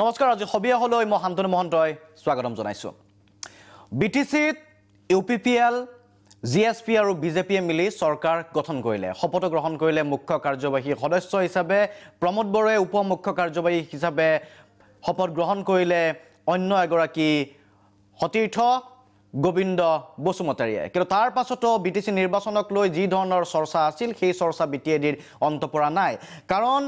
নমস্কাৰ আজি হবিয়া হলৈ মই শান্তনু মহন্তই স্বাগতম জনাইছো বিটিসিত ইউপিপিএল জিএসপি আৰু বিজেপিয়ে মিলি চৰকাৰ গঠন কৰিলে শপত গ্ৰহণ কৰিলে মুখ্য কাৰ্যবাহী সদস্য হিচাপে প্ৰমোদ বড়াই উপ মুখ্য কাৰ্যবাহী হিচাপে শপত গ্ৰহণ কৰিলে অন্য এগৰাকী সতীৰ্থ গোবিন্দ বসুমতাৰীয়ে কিন্তু তাৰ পাছতো বিটিসি নিৰ্বাচনক লৈ যি ধৰণৰ চৰ্চা আছিল সেই চৰ্চা বিটিএডিৰ অন্ত পৰা নাই কাৰণ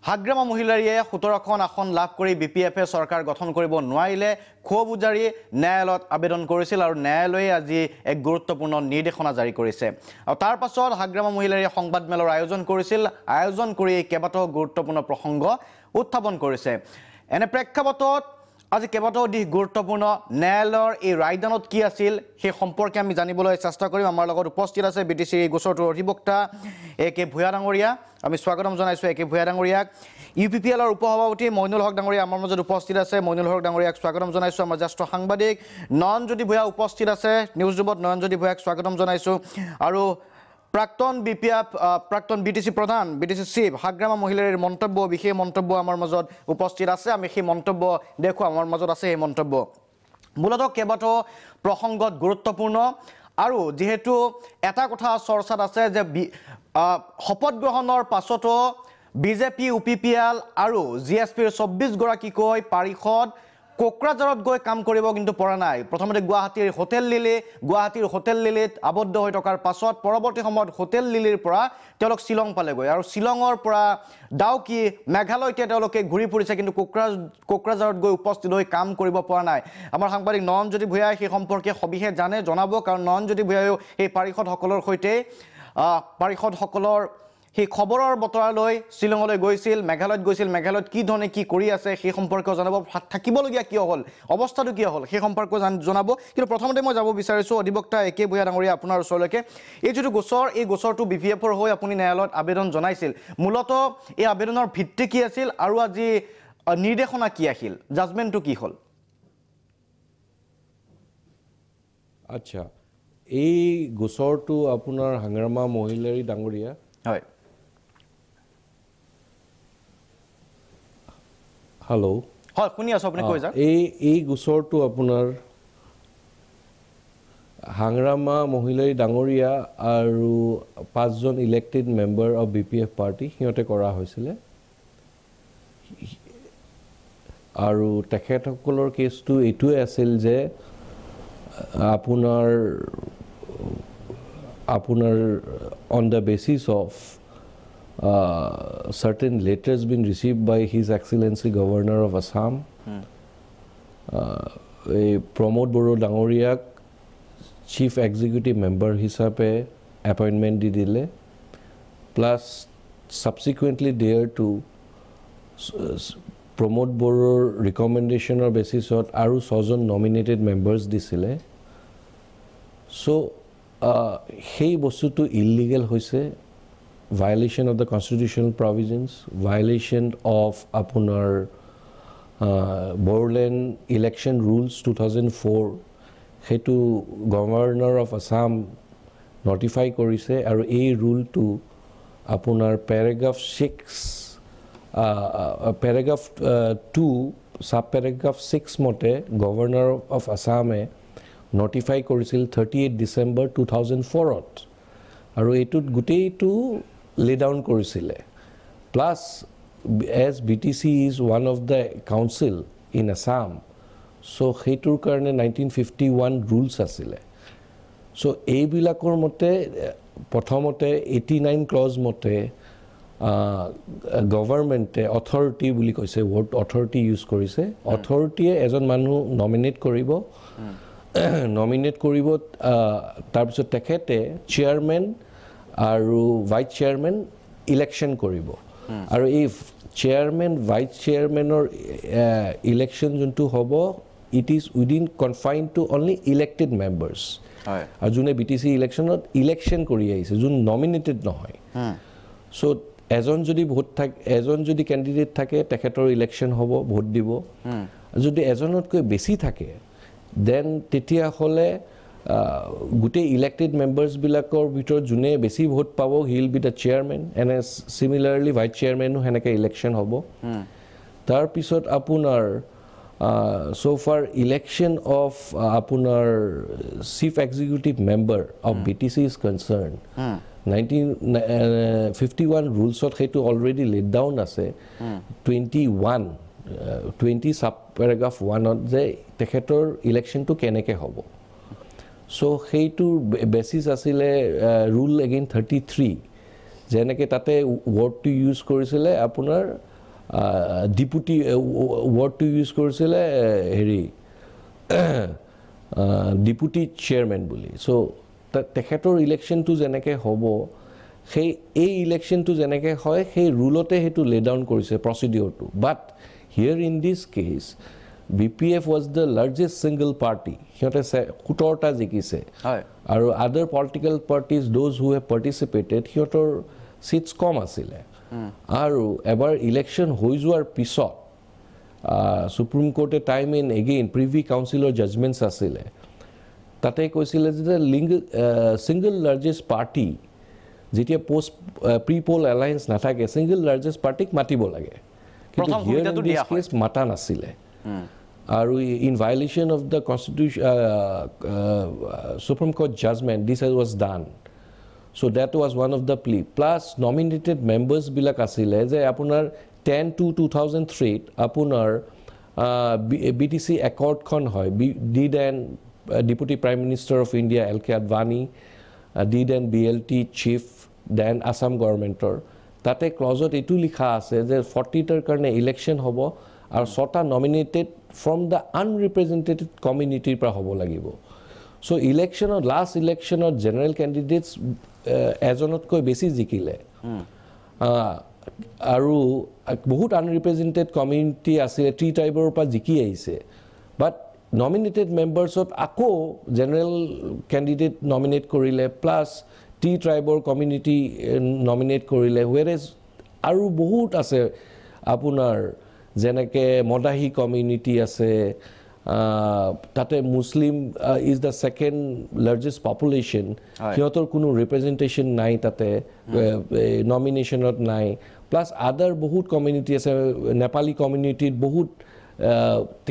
হাগ্ৰামা মহিলাৰীয়ে 17খন আসন লাভ কৰি বিপিএফে চৰকাৰ গঠন কৰিব নোৱাৰিলে ক্ষোভ উজাৰি ন্যায়ালয়ত আবেদন কৰিছিল আৰু ন্যায়ালয়ে আজি এক গুৰুত্বপূৰ্ণ নিৰ্দেশনা জাৰি কৰিছে আৰু তাৰ পাছত হাগ্ৰামা মহিলাৰীয়ে সংবাদমেলৰ আয়োজন কৰি কেইবাটাও গুৰুত্বপূৰ্ণ প্ৰসংগ উত্থাপন কৰিছে এনে প্ৰেক্ষাপটত আজি কেইবাটাও দিশ গুৰুত্বপূৰ্ণ ন্যায়ালয়ৰ এই ৰায়দানত কি আছিল সেই সম্পৰ্কে আমি জানিবলৈ চেষ্টা কৰিম আমাৰ লগত উপস্থিত আছে বিটিসিৰ এই গোচৰটোৰ অধিবক্তা একে ভূঞা ডাঙৰীয়া আমি স্বাগতম জনাইছো একে ভূঞা ডাঙৰীয়াক ইউপিপিএলৰ উপসভাপতি মইনুল হক ডাঙৰীয়া আমাৰ মাজত উপস্থিত আছে মইনুল হক ডাঙৰীয়াক স্বাগতম জনাইছো আমাৰ জ্যেষ্ঠ সাংবাদিক নয়নজ্যোতি ভূঞা উপস্থিত আছে নিউজ ৰুমত নয়নজ্যোতি ভূঞাক স্বাগতম জনাইছো আৰু প্ৰাক্তন বিটিসি প্ৰধান বিটিসি চিফ হাগ্ৰামা মহিলাৰীৰ মন্তব্য বিশেষ মন্তব্য আমাৰ মাজত উপস্থিত আছে আমি সেই মন্তব্য দেখো আমাৰ মাজত আছে এই মন্তব্য মূলতঃ কেইবাটাও প্ৰসংগত গুৰুত্বপূৰ্ণ আৰু যেহেতু এটা কথা চৰ্চাত আছে যে শপত গ্ৰহণৰ পাছতো বিজেপি ইউপিপিএল আৰু জিএসপিৰ 24 গৰাকীকৈ পাৰিষদ কোকৰাঝাৰত গৈ কাম কৰিব কিন্তু পৰা নাই প্ৰথমতে গুৱাহাটীৰ হোটেল লিলিত আবদ্ধ হৈ থকাৰ পাছত পৰৱৰ্তী সময়ত হোটেল লিলিৰ পৰা তেওঁলোক শিলং পালেগৈ আৰু শিলঙৰ পৰা ডাউকি মেঘালয়তে তেওঁলোকে ঘূৰি ফুৰিছে কিন্তু কোকৰাঝাৰত গৈ উপস্থিত হৈ কাম কৰিব পৰা নাই আমাৰ সাংবাদিক নয়নজ্যোতি ভূঞাই সেই সম্পৰ্কে সবিশেষ জনাব কাৰণ নয়নজ্যোতি ভূঞায়ো এই পাৰিষদসকলৰ সৈতে পাৰিষদসকলৰ সেই খবৰৰ বতৰালৈ শিলঙলৈ গৈছিল মেঘালয়ত কি ধৰণে কি কৰি আছে সেই সম্পৰ্কে জনাব থাকিবলগীয়া কিয় হ'ল অৱস্থাটো কিয় হ'ল সেই সম্পৰ্কে জনাব কিন্তু প্ৰথমতে মই যাব বিচাৰিছো অধিবক্তা একে ভূঞা ডাঙৰীয়া আপোনাৰ ওচৰলৈকে এই যিটো গোচৰ এই গোচৰটো বিপিএফৰ হৈ আপুনি ন্যায়ালয়ত আবেদন জনাইছিল মূলতঃ এই আবেদনৰ ভিত্তি কি আছিল আৰু আজি নিৰ্দেশনা কি আহিল জাজমেণ্টটো কি হ'ল আচ্ছা এই গোচৰটো আপোনাৰ হাগ্ৰামা মহিলাৰী ডাঙৰীয়া হয় হেল্ল' হয় শুনি আছো আপুনি কৈ যাওক এই গোচৰটো আপোনাৰ হাগ্ৰামা মহিলাৰী ডাঙৰীয়া আৰু 5জন elected member of BPF party সিহঁতে কৰা হৈছিলে আৰু তেখেতসকলৰ কেছটো এইটোৱে আছিল যে আপোনাৰ on the basis of certain letters been received by His Excellency Governor of Assam, Pramod Boro Dangoriak Chief Executive Member hisabe appointment di dile, plus subsequently there to Pramod Boro recommendation or basis of aru 6জন nominated members disile. So সেই বস্তুটো illegal হৈছে violation of the constitutional provisions, violation of আপোনাৰ Boreland election rules 2004 সেইটো governor of Assam notify কৰিছে আৰু এই ৰুলটো আপোনাৰ paragraph 2 sub paragraph 6 মতে গভৰ্ণৰ অফ আসামে নটিফাই কৰিছিল 38 ডিসেম্বৰ 2004ত আৰু এইটোত গোটেইটো lay down কৰিছিলে plus as BTC is one of the council in Assam so heitur karone 1951 rules asile so ei bilakor mote prothomote 89 clause mote government authority buli koise word authority use korise authority ejon manu nominate koribo tar pisot tekhete chairman আৰু vice chairman election কৰিব আৰু এই chairman vice চেয়াৰম্যানৰ election যোনটো হ'ব it is within confined to only elected members আৰু যোনে BTC ইলেকশনত election কৰি আহিছে যোন নমিনেটেড নহয় সো এজন যদি ক্যান্ডিডেট থাকে তেখেতৰ ইলেকশন হ'ব ভোট দিব যদি এজনতকৈ বেছি থাকে দেন তেতিয়া হলে গোটেই ইলেক্টেড মেম্বাৰ্স বিলাকৰ ভিতৰত জুনে বেছি ভোট পাব he will be the chairman and similarly vice চেয়াৰম্যানো হেনেকে ইলেকশন হ'ব তাৰপিছত আপোনাৰ so far election of আপোনাৰ chief executive member of BTC is concerned 1951 rules of hetu already laid down আছে 20 sub paragraph 1 ত যে তেখেতৰ election to কেনেকে হ'ব so হেইটো basis আছিলে rule again 33 যেনেকে তাতে word to use কৰিছিলে আপোনাৰ deputy word to use কৰিছিলে হেৰি deputy chairman বুলি so তেখেতৰ ইলেকশ্যনটো যেনেকে হ'ব সেই এই ইলেকশ্যনটো যেনেকে হয় সেই ৰুলতে হেতু লে ডাউন কৰিছে প্ৰসিডিউৰটো but here in this case BPF was the largest single party হিয়তে 17টা জিকিছে আৰু other political parties those who have participated হিয়তৰ seats কম আছিলে আৰু এবাৰ ইলেকশ্যন হৈ যোৱাৰ পিছত সুপ্ৰিম কোৰ্টে টাইম ইন এগেইন প্ৰিভি কাউন্সিলৰ জাজমেন্টছ আছিলে তাতে কৈছিলে যে সিঙ্গল লাৰ্জেষ্ট পাৰ্টি যেতিয়া পোষ্ট প্ৰি পোল এলায়েন্স নাথাকে সিঙ্গল লাৰ্জেষ্ট পাৰ্টিক মাতিব লাগে কিন্তু হিয়াৰ ইন দিস কেস মাতা নাছিলে আৰু in violation of the constitution supreme court judgment this was done so that was one of the plea plus nominated members bilak asile je apunar 10 to 2003 apunar BTC accord khon hoy did and Deputy Prime Minister of India LK Advani did and BLT chief then Assam governmentor tate clause etu likha ase je 40 ter karne election hobo ar sota nominated from the unrepresented community pra hobo lagibo so election or last election or general candidates এজনতকৈ বেছি জিকিলে আৰু বহুত আনৰিপ্ৰেজেন্টেড community আছিল T ট্ৰাইবৰ পৰা জিকি আহিছে বাট nominated মেম্বাৰ্ছত আকৌ general candidate nominate কৰিলে প্লাছ টি ট্ৰাইবৰ কমিউনিটি নমিনেট কৰিলে হুৱেৰেজ আৰু বহুত আছে আপোনাৰ যেনেকৈ মদাহী কমিউনিটি আছে তাতে মুসলিম is the second largest population হিয়তৰ কোনো representation নাই তাতে nominationত নাই plus other বহুত community আছে নেপালী community বহুত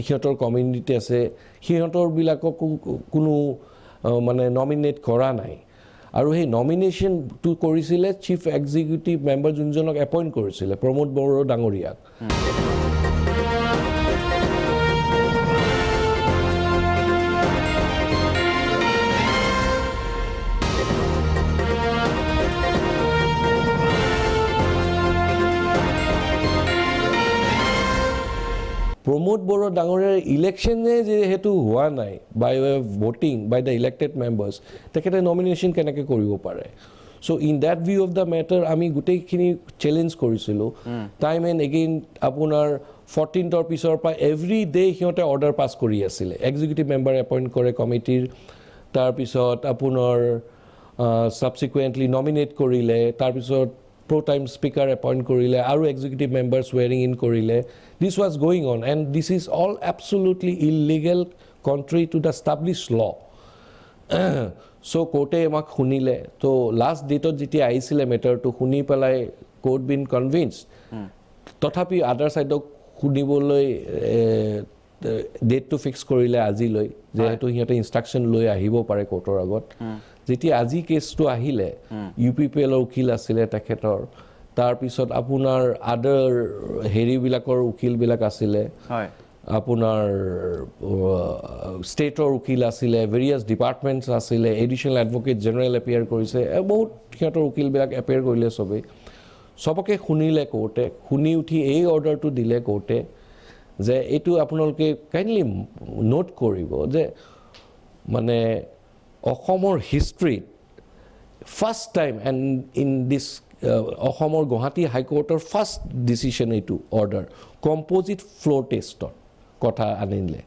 হিয়তৰ community আছে হিয়তৰ বিলাকক কোনো মানে nominate কৰা নাই আৰু সেই nomination to কৰিছিলে chief executive member যোনজনক appoint কৰিছিলে প্ৰমোদ বড়ো ডাঙৰীয়াক Promote Boro Dangorer election je hetu hua nai by way of voting by the elected members tekete nomination kenake koribo pare so in that view of the matter ami gutei khini challenge korisilu time and again apunar 14th or pisor pa every day hiote order pass kori asile executive member appoint kore committee tar pisot apunar subsequently nominate korile tar pisot pro time speaker appoint korile aru executive members swearing in korile this was going on and this is all absolutely illegal contrary to the established law so court emak hunile to last date jiti aisile matter to huni pelai court been convinced tothapi other side huniboloi date to fix korile aji loi je to hiate instruction loi ahibo pare courtor agot jeti aji case to ahile UPPL or ukil asile takhetor তাৰ পিছত আপোনাৰ আদাৰ হেৰি বিলাকৰ উকিল বিলাক আছিল হয় আপোনাৰ ষ্টেটৰ উকিল আছিল ভেৰিয়াছ ডিপাৰ্টমেন্টছ আছিল এডিশনাল এডভোকেট জেনাৰেল এপিয়াৰ কৰিছে বহুত হিয়তৰ উকিল বিলাক এপিয়াৰ কৰিলে সবে সবকে শুনিলে কোৰ্টে শুনি উঠি এই অৰ্ডাৰটো দিলে কোৰ্টে যে এটো আপোনালোকে কাইন্ডলি নোট কৰিব যে মানে অসমৰ হিষ্ট্ৰীত first time and in this অসমৰ গুৱাহাটী হাইকোৰ্টৰ ফাৰ্ষ্ট ডিসিশন এটো অৰ্ডাৰ কম্পোজিট ফ্লোৰ টেষ্টৰ কথা আনিলে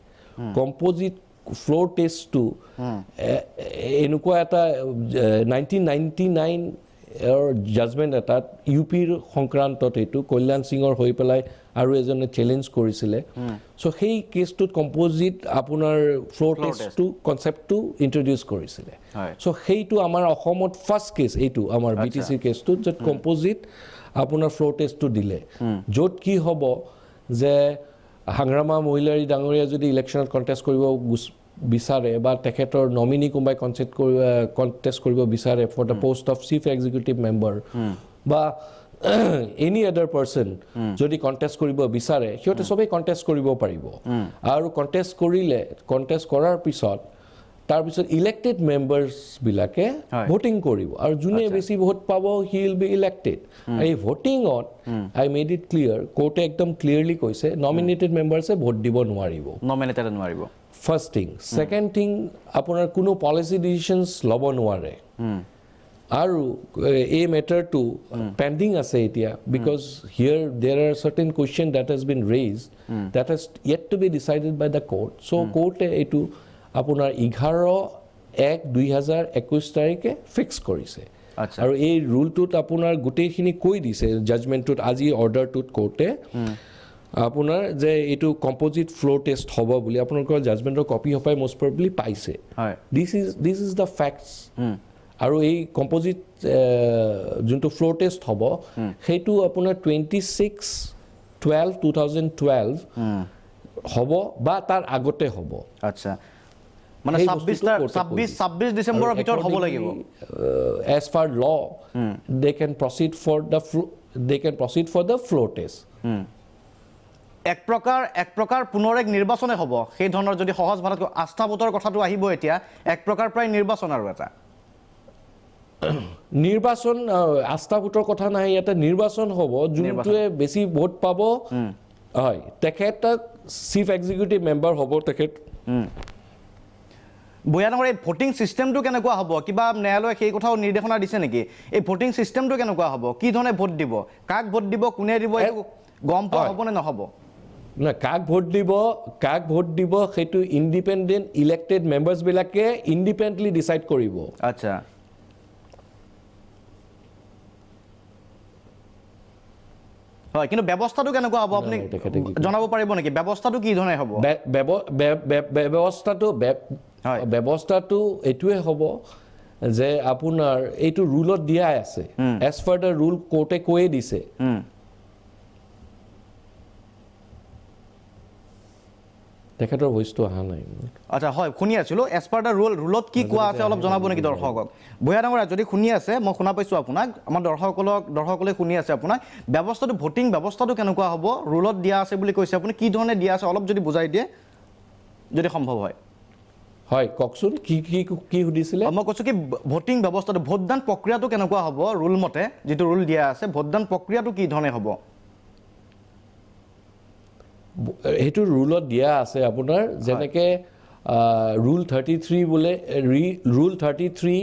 কম্পোজিট ফ্লোৰ টেষ্টটো এনেকুৱা এটা 1999 এৰ জাজমেন্ট এটা ইউপিৰ সংক্ৰান্তত এটো কল্যাণ সিংৰ হৈ পেলাই আৰু এজনে চ্যালেঞ্জ কৰিছিলে সো সেই কেছটোত কম্পোজিট আপোনাৰ ফ্লোৰ টেষ্টটো কনসেপ্টটো ইন্ট্ৰোডিউস কৰিছিলে সো সেইটো আমাৰ অসমত ফাৰ্ষ্ট কেছ এইটো আমাৰ বিটিসি কেছটো যত কম্পোজিট আপোনাৰ ফ্লোৰ টেষ্টটো দিলে যত কি হ'ব যে হাংৰামা মহিলাৰী ডাঙৰীয়া যদি ইলেকশ্যনত কণ্টেষ্ট কৰিব বিচাৰে বা তেখেতৰ নমিনি কোনোবাই কণ্টেষ্ট কৰিব বিচাৰে for the post of chief executive member বা এনি আদাৰ পাৰ্চন যদি কণ্টেষ্ট কৰিব বিচাৰে সিহঁতে চবেই কণ্টেষ্ট কৰিব পাৰিব আৰু কণ্টেষ্ট কৰাৰ পিছত তাৰপিছত ইলেক্টেড মেম্বাৰ্ছবিলাকে ভোটিং কৰিব আৰু যোনে বেছি ভোট পাব হি উইল বি ইলেক্টেড এই ভোটিঙত আই মেড ইট ক্লিয়াৰ কোৰ্টে একদম ক্লিয়াৰলি কৈছে নমিনেটেড মেম্বাৰ্ছে ভোট দিব নোৱাৰিব ফাৰ্ষ্ট থিং ছেকেণ্ড থিং আপোনাৰ কোনো পলিচি ডিচিশ্যনছ ল'ব নোৱাৰে আৰু এই মেটাৰটো পেণ্ডিং আছে এতিয়া because here there are certain question that has been raised that has yet to be decided by the court so' কোৰ্টে এইটো আপোনাৰ 11/1/2021 তাৰিখে ফিক্স কৰিছে আৰু এই ৰুলটোত আপোনাৰ গোটেইখিনি কৈ দিছে জাজমেণ্টটোত আজি অৰ্ডাৰটোত কোৰ্টে আপোনাৰ যে এইটো কম্পজিট ফ্ল'ৰ টেষ্ট হ'ব বুলি আপোনালোকৰ জাজমেণ্টৰ কপি হপাই মষ্ট প্ৰবেবলি পাইছে দিছ ইজ দ্য ফেক্টছ আৰু এই কম্পজিট যোনটো ফ্ল'ৰ টেষ্ট হ'ব সেইটো আপোনাৰ 26/12/2012 হ'ব বা তাৰ আগতে হ'ব আচ্ছা মানে 26 ডিসেম্বৰৰ ভিতৰত হ'ব লাগিব as per law they can proceed for the floor test এক প্ৰকাৰ পুনৰ এক নিৰ্বাচনে হ'ব সেই ধৰণৰ যদি সহজ ভাৰত আস্থা ভোটৰ কথাটো আহিব এতিয়া এক প্ৰকাৰ প্ৰায় নিৰ্বাচন আৰু এটা নিৰ্বাচন আস্থা ভোটৰ কথা নাই ইয়াতে নিৰ্বাচন হ'ব যোনটোৱে বেছি ভোট পাব হয় তেখেতক চিফ এক্সিকিউটিভ মেম্বাৰ হ'ব তেখেত বয়ানগৰ এই ভোটিং সিস্টেমটো কেনেকুৱা হ'ব কিবা ন্যায়ালয়ে সেই কথাও নিৰ্দেশনা দিছে নেকি এই ভোটিং সিস্টেমটো কেনেকুৱা হ'ব কি ধৰণে ভোট দিব কাক ভোট দিব কোনে দিব এইটো গম পোৱা হ'ব নে নহ'ব না কাক ভোট দিব সেইটো ইণ্ডিপেণ্ডেণ্ট ইলেক্টেড মেম্বাৰ্ছবিলাকে ইণ্ডিপেণ্ডেণ্টলি ডিচাইড কৰিব আচ্ছা হয় কিন্তু ব্যৱস্থাটো কেনেকুৱা হ'ব আপুনি জনাব পাৰিব নেকি ব্যৱস্থাটো কি ধৰণে হ'ব ব্যৱস্থাটো এইটোৱে হ'ব যে আপোনাৰ এইটো ৰুলত দিয়া আছে এজ পাৰ দ্য ৰুল কোৰ্টে কৈয়ে দিছে তেখেতৰ ভইচটো অহা নাই আচ্ছা হয় শুনি আছিলোঁ এজ পাৰ দ্য ৰুলত কি কোৱা আছে অলপ জনাব নেকি দৰ্শকক ভূঞা ডাঙৰীয়া যদি শুনি আছে মই শুনা পাইছোঁ আপোনাক আমাৰ দৰ্শকসকলে শুনি আছে আপোনাক ব্যৱস্থাটো ভোটিং ব্যৱস্থাটো কেনেকুৱা হ'ব ৰুলত দিয়া আছে বুলি কৈছে আপুনি কি ধৰণে দিয়া আছে অলপ যদি বুজাই দিয়ে যদি সম্ভৱ হয় হয় কওকচোন কি সুধিছিলে মই কৈছোঁ কি ভোটিং ব্যৱস্থাটো ভোটদান প্ৰক্ৰিয়াটো কেনেকুৱা হ'ব ৰুল মতে যিটো ৰুল দিয়া আছে ভোটদান প্ৰক্ৰিয়াটো কি ধৰণে হ'ব সেইটো ৰুলত দিয়া আছে আপোনাৰ যেনেকৈ ৰুল 33 বোলে ৰুল 33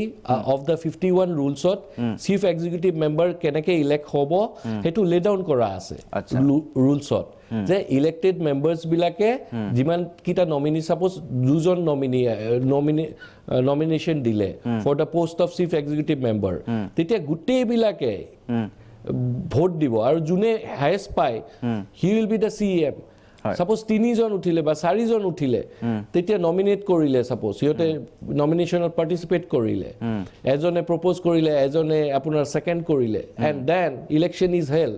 অফ দ্য 51 ৰুলছত চিফ এক্সিকিউটিভ মেম্বাৰ কেনেকৈ ইলেক্ট হ'ব সেইটো লে ডাউন কৰা আছে ৰুলছত যে ইলেক্টেড মেম্বাৰ্ছবিলাকে যিমানকেইটা নমিনি ছাপ'জ দুজন নমিনেশ্যন দিলে for the post of chief executive member তেতিয়া গোটেইবিলাকে ভোট দিব আৰু যোনে হায়েষ্ট পায় he will be the CM suppose 3 জন উঠিলে বা 4 জন উঠিলে তেতিয়া নমিনেট কৰিলে সাপোজ সিহঁতে নমিনেশনত পাৰ্টিসিপেট কৰিলে এজনে প্ৰপ'জ কৰিলে এজনে আপোনাৰ সেকেন্ড কৰিলে and then election is held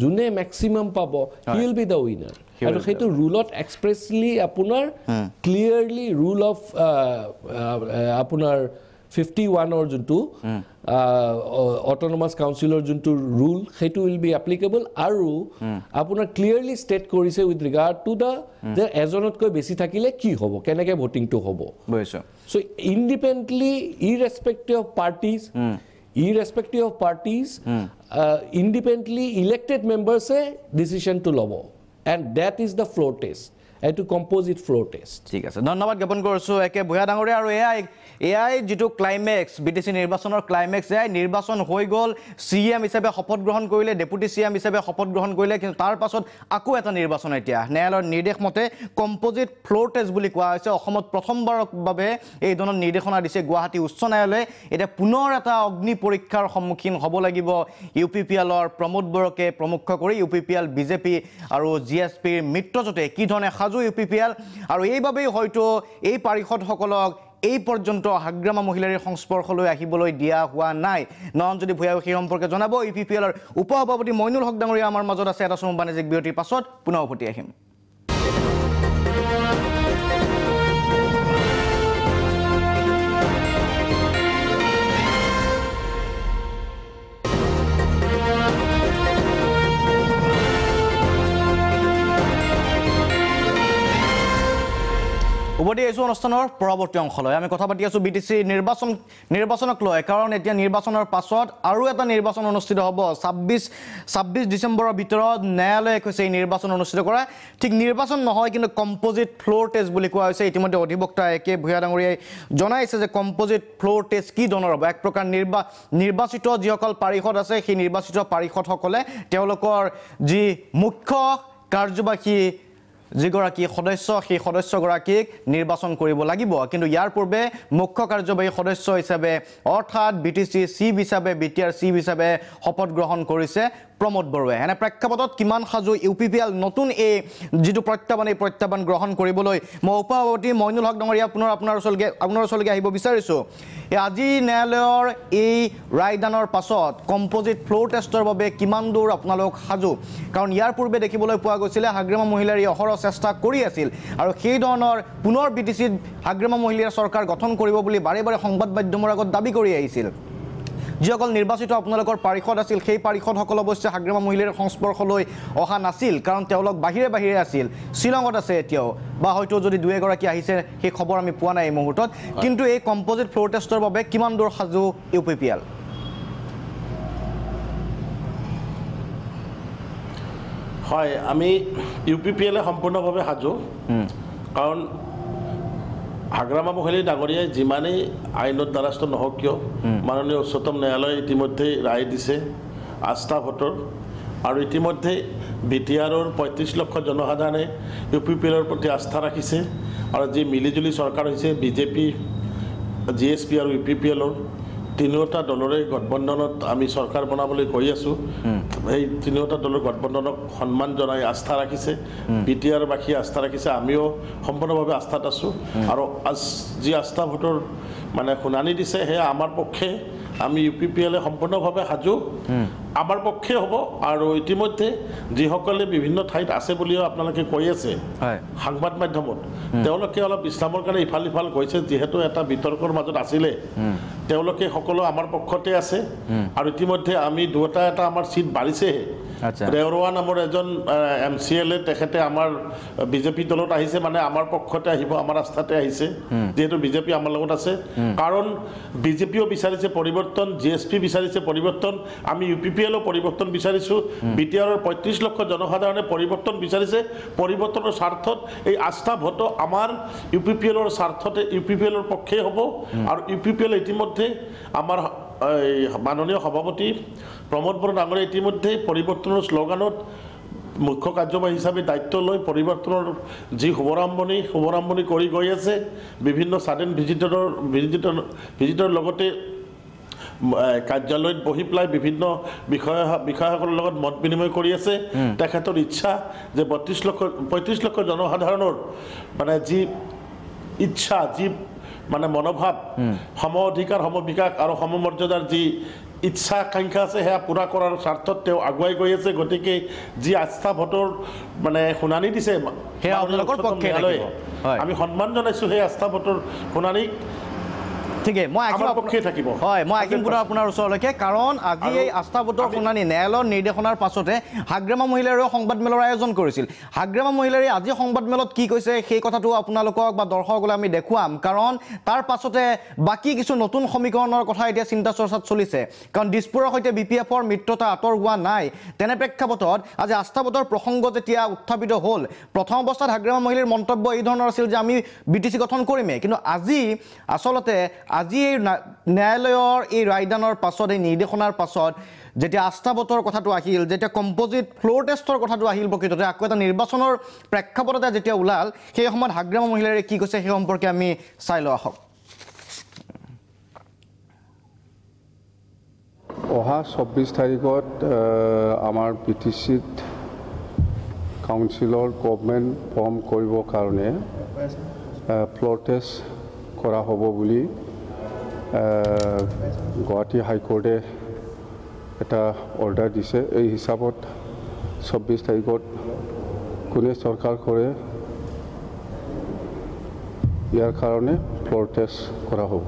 যোনে ম্যাক্সিমাম পাব he will be the winner আৰু সেইটো ৰুলত এক্সপ্ৰেছলি আপোনাৰ ক্লিয়াৰলি ৰুল অফ আপোনাৰ 51 or juntu autonomous council or juntu rule hetu will be applicable aru apuna clearly state korise with regard to the ejonot koi besi thakile ki hobo keneke voting to hobo boiso so independently irrespective of parties independently elected members say decision to lobo and that is the floor test to composite floor test ঠিক আছে ধন্যবাদ জ্ঞাপন কৰিছো একে ভূঞা ডাঙৰীয়া আৰু AI যেটো climax BTC নিৰ্বাচনৰ ক্লাইমেক্স এআই নিৰ্বাচন হৈ গল সিএম হিচাপে শপত গ্ৰহণ কৰিলে ডেপুটি সিএম হিচাপে শপত গ্ৰহণ কৰিলে কিন্তু তাৰ পাছত আকৌ এটা নিৰ্বাচন এতিয়া ন্যায়ালয়ৰ নিৰ্দেশ মতে কম্পোজিট ফ্লোৰ টেষ্ট বুলি কোৱা হৈছে অসমত প্ৰথমবাৰৰ বাবে এই ধৰণৰ নিৰ্দেশনা দিছে গুৱাহাটী উচ্চ ন্যায়ালয়ে এটা পুনৰ এটা অগ্নি পৰীক্ষাৰ সন্মুখীন হ'ব লাগিব ইউপিপিএলৰ প্ৰমোদ বৰকে প্ৰমুখ্য কৰি ইউপিপিএল বিজেপি আৰু জিএছপিৰ মিত্ৰজোঁটে কি ধৰণে সাজু ইউপিপিএল আৰু এইভাবেই হয়তো এই পাৰিষদসকলক এই পৰ্যন্ত হাগ্ৰামা মহিলাৰীৰ সংস্পৰ্শলৈ আহিবলৈ দিয়া হোৱা নাই নয়নজ্যোতি ভূঞাই সেই সম্পৰ্কে জনাব ইউপিপিএলৰ উপসভাপতি মইনুল হক ডাঙৰীয়া আমাৰ মাজত আছে এটা সময় বাণিজ্যিক বিৰতিৰ পাছত পুনৰ উভতি আহিম উভতি আহিছোঁ অনুষ্ঠানৰ পৰৱৰ্তী অংশলৈ আমি কথা পাতি আছোঁ BTC নিৰ্বাচনক লৈ কাৰণ এতিয়া নিৰ্বাচনৰ পাছত আৰু এটা নিৰ্বাচন অনুষ্ঠিত হ'ব 26 ডিচেম্বৰৰ ভিতৰত ন্যায়ালয়ে কৈছে এই নিৰ্বাচন অনুষ্ঠিত কৰা ঠিক নিৰ্বাচন নহয় কিন্তু কম্পোজিট ফ্লোৰ টেষ্ট বুলি কোৱা হৈছে ইতিমধ্যে অধিবক্তা একে ভূঞা ডাঙৰীয়াই জনাইছে যে কম্পোজিট ফ্লোৰ টেষ্ট কি ধৰণৰ হ'ব এক প্ৰকাৰ নিৰ্বাচিত যিসকল পাৰিষদ আছে সেই নিৰ্বাচিত পাৰিষদসকলে তেওঁলোকৰ যি মুখ্য কাৰ্যবাহী যিগৰাকী সদস্য সেই সদস্যগৰাকীক নিৰ্বাচন কৰিব লাগিব কিন্তু ইয়াৰ পূৰ্বে মুখ্য কাৰ্যবাহী সদস্য হিচাপে অৰ্থাৎ BTC চিফ হিচাপে BTR চিফ হিচাপে শপত গ্ৰহণ কৰিছে প্ৰমোদ বৰুৱাই এনে প্ৰেক্ষাপটত কিমান সাজু ইউপিপিএল নতুন এই যিটো প্ৰত্যাহ্বান গ্ৰহণ কৰিবলৈ মই উপসভাপতি মইনুল হক ডাঙৰীয়া পুনৰ আপোনাৰ ওচৰলৈকে আহিব বিচাৰিছোঁ আজি ন্যায়ালয়ৰ এই ৰায়দানৰ পাছত কম্পোজিট ফ্লোৰ টেষ্টৰ বাবে কিমান দূৰ আপোনালোক সাজু কাৰণ ইয়াৰ পূৰ্বে দেখিবলৈ পোৱা গৈছিলে হাগ্ৰামা মহিলাৰী অহৰহ চেষ্টা কৰি আছিল আৰু সেই ধৰণৰ পুনৰ BTCত হাগ্ৰামা মহিলাৰ চৰকাৰ গঠন কৰিব বুলি বাৰে বাৰে সংবাদ মাধ্যমৰ আগত দাবী কৰি আহিছিল যিসকল নিৰ্বাচিত আপোনালোকৰ পাৰিষদ আছিল সেই পাৰিষদসকল অৱশ্যে হাগ্ৰামা মহিলাৰ সংস্পৰ্শলৈ অহা নাছিল কাৰণ তেওঁলোক বাহিৰে আছিল শ্বিলঙত আছে এতিয়াও বা হয়তো যদি দুই এগৰাকী আহিছে সেই খবৰ আমি পোৱা নাই এই মুহূৰ্তত কিন্তু এই কম্পোজিট ফ্লোৰ টেষ্টৰ বাবে কিমান দূৰ সাজু ইউপিপিএল হয় আমি ইউপিপিএলে সম্পূৰ্ণভাৱে সাজু কাৰণ হাগ্ৰামা মহিলা ডাঙৰীয়াই যিমানেই আইনত দ্বাৰস্থ নহওক কিয় মাননীয় উচ্চতম ন্যায়ালয়ে ইতিমধ্যে ৰায় দিছে আস্থা ভোটৰ আৰু ইতিমধ্যে BTRৰ 35 লক্ষ জনসাধাৰণে ইউপিপিএলৰ প্ৰতি আস্থা ৰাখিছে আৰু যি মিলিজুলি চৰকাৰ হৈছে বিজেপি GSP আৰু ইউপিপিএলৰ তিনিওটা দলৰে গঠবন্ধনত আমি চৰকাৰ বনাবলৈ কৈ আছোঁ এই তিনিওটা দলৰ গঠবন্ধনক সন্মান জনাই আস্থা ৰাখিছে BTRবাসী আস্থা ৰাখিছে আমিও সম্পূৰ্ণভাৱে আস্থাত আছোঁ আৰু যি আস্থা ভোটৰ মানে শুনানি দিছে সেয়া আমাৰ পক্ষে আমি ইউপিপিএলে সম্পূৰ্ণভাৱে সাজু আমাৰ পক্ষে হ'ব আৰু ইতিমধ্যে যিসকলে বিভিন্ন ঠাইত আছে বুলিও আপোনালোকে কৈ আছে সংবাদ মাধ্যমত তেওঁলোকে অলপ বিশ্ৰামৰ কাৰণে ইফাল সিফাল গৈছে যিহেতু এটা বিতৰ্কৰ মাজত আছিলে তেওঁলোকে সকলো আমাৰ পক্ষতে আছে আৰু ইতিমধ্যে আমি দুটা এটা আমাৰ সিট বাঢ়িছেহে ৰেওৰা নামৰ এজন MCLA তেখেতে আমাৰ বিজেপি দলত আহিছে মানে আমাৰ পক্ষতে আহিব আমাৰ আস্থাতে আহিছে যেহেতু বিজেপি আমাৰ লগত আছে কাৰণ বিজেপিও বিচাৰিছে পৰিৱৰ্তন GSP বিচাৰিছে পৰিৱৰ্তন আমি ইউপিপিএলও পৰিৱৰ্তন বিচাৰিছোঁ BTRৰ 35 লক্ষ জনসাধাৰণে পৰিৱৰ্তন বিচাৰিছে পৰিৱৰ্তনৰ স্বাৰ্থত এই আস্থা ভোট আমাৰ ইউপিপিএলৰ স্বাৰ্থতে ইউপিপিএলৰ পক্ষে হ'ব আৰু ইউপিপিএল ইতিমধ্যে আমাৰ মাননীয় সভাপতি প্ৰমোদ বৰুৱা ডাঙৰীয়া ইতিমধ্যে পৰিৱৰ্তনৰ শ্লোগানত মুখ্য কাৰ্যবাহী হিচাপে দায়িত্ব লৈ পৰিৱৰ্তনৰ যি শুভাৰম্ভণি কৰি গৈ আছে বিভিন্ন ছাডেন ভিজিটৰ লগতে কাৰ্যালয়ত বহি পেলাই বিভিন্ন বিষয়াসকলৰ লগত মত বিনিময় কৰি আছে তেখেতৰ ইচ্ছা যে 35 লক্ষ জনসাধাৰণৰ মানে যি ইচ্ছা যি মানে মনোভাৱ সম অধিকাৰ সমবিকাশ আৰু সমমৰ্যাদাৰ যি ইচ্ছা আকাংক্ষা আছে সেয়া পূৰা কৰাৰ স্বাৰ্থত তেওঁ আগুৱাই গৈ আছে গতিকে যি আস্থা ভোটৰ মানে শুনানি দিছে আমি সন্মান জনাইছোঁ সেই আস্থা ভোটৰ শুনানিক ঠিক আছে মই আহিম পুনৰ আপোনাৰ ওচৰলৈকে কাৰণ আজি এই আস্থা ভোটৰ শুনানি ন্যায়ালয়ৰ নিৰ্দেশনাৰ পাছতে হাগ্ৰামা মহিলাৰীয়ে সংবাদমেলৰ আয়োজন কৰিছিল হাগ্ৰামা মহিলাৰী আজি সংবাদমেলত কি কৈছে সেই কথাটো আপোনালোকক বা দৰ্শকসকলে আমি দেখুৱাম কাৰণ তাৰ পাছতে বাকী কিছু নতুন সমীকৰণৰ কথা এতিয়া চিন্তা চৰ্চাত চলিছে কাৰণ দিছপুৰৰ সৈতে BPFৰ মিত্ৰতা আঁতৰ হোৱা নাই তেনে প্ৰেক্ষাপটত আজি আস্থা ভোটৰ প্ৰসংগ যেতিয়া উত্থাপিত হ'ল প্ৰথম অৱস্থাত হাগ্ৰামা মহিলাৰ মন্তব্য এই ধৰণৰ আছিল যে আমি BTC গঠন কৰিমেই কিন্তু আজি আচলতে আজি এই ন্যায়ালয়ৰ এই ৰায়দানৰ পাছত এই নিৰ্দেশনাৰ পাছত যেতিয়া আস্থা ভোটৰ কথাটো আহিল যেতিয়া কম্পোজিট ফ্লোৰ টেষ্টৰ কথাটো আহিল প্ৰকৃততে আকৌ এটা নিৰ্বাচনৰ প্ৰেক্ষাপটতে যেতিয়া ওলাল সেই সময়ত হাগ্ৰামা মহিলাৰে কি কৈছে সেই সম্পৰ্কে আমি চাই লওঁ আহক অহা 24 তাৰিখত আমাৰ BTCত কাউন্সিলৰ গভৰ্ণমেণ্ট ফৰ্ম কৰিবৰ কাৰণে ফ্লোৰ টেষ্ট কৰা হ'ব বুলি গুৱাহাটী হাইকোৰ্টে এটা অৰ্ডাৰ দিছে। এই হিচাপত 24 তাৰিখত কোনে চৰকাৰ কৰে ইয়াৰ কাৰণে ফ্ল'ৰ টেষ্ট কৰা হ'ব।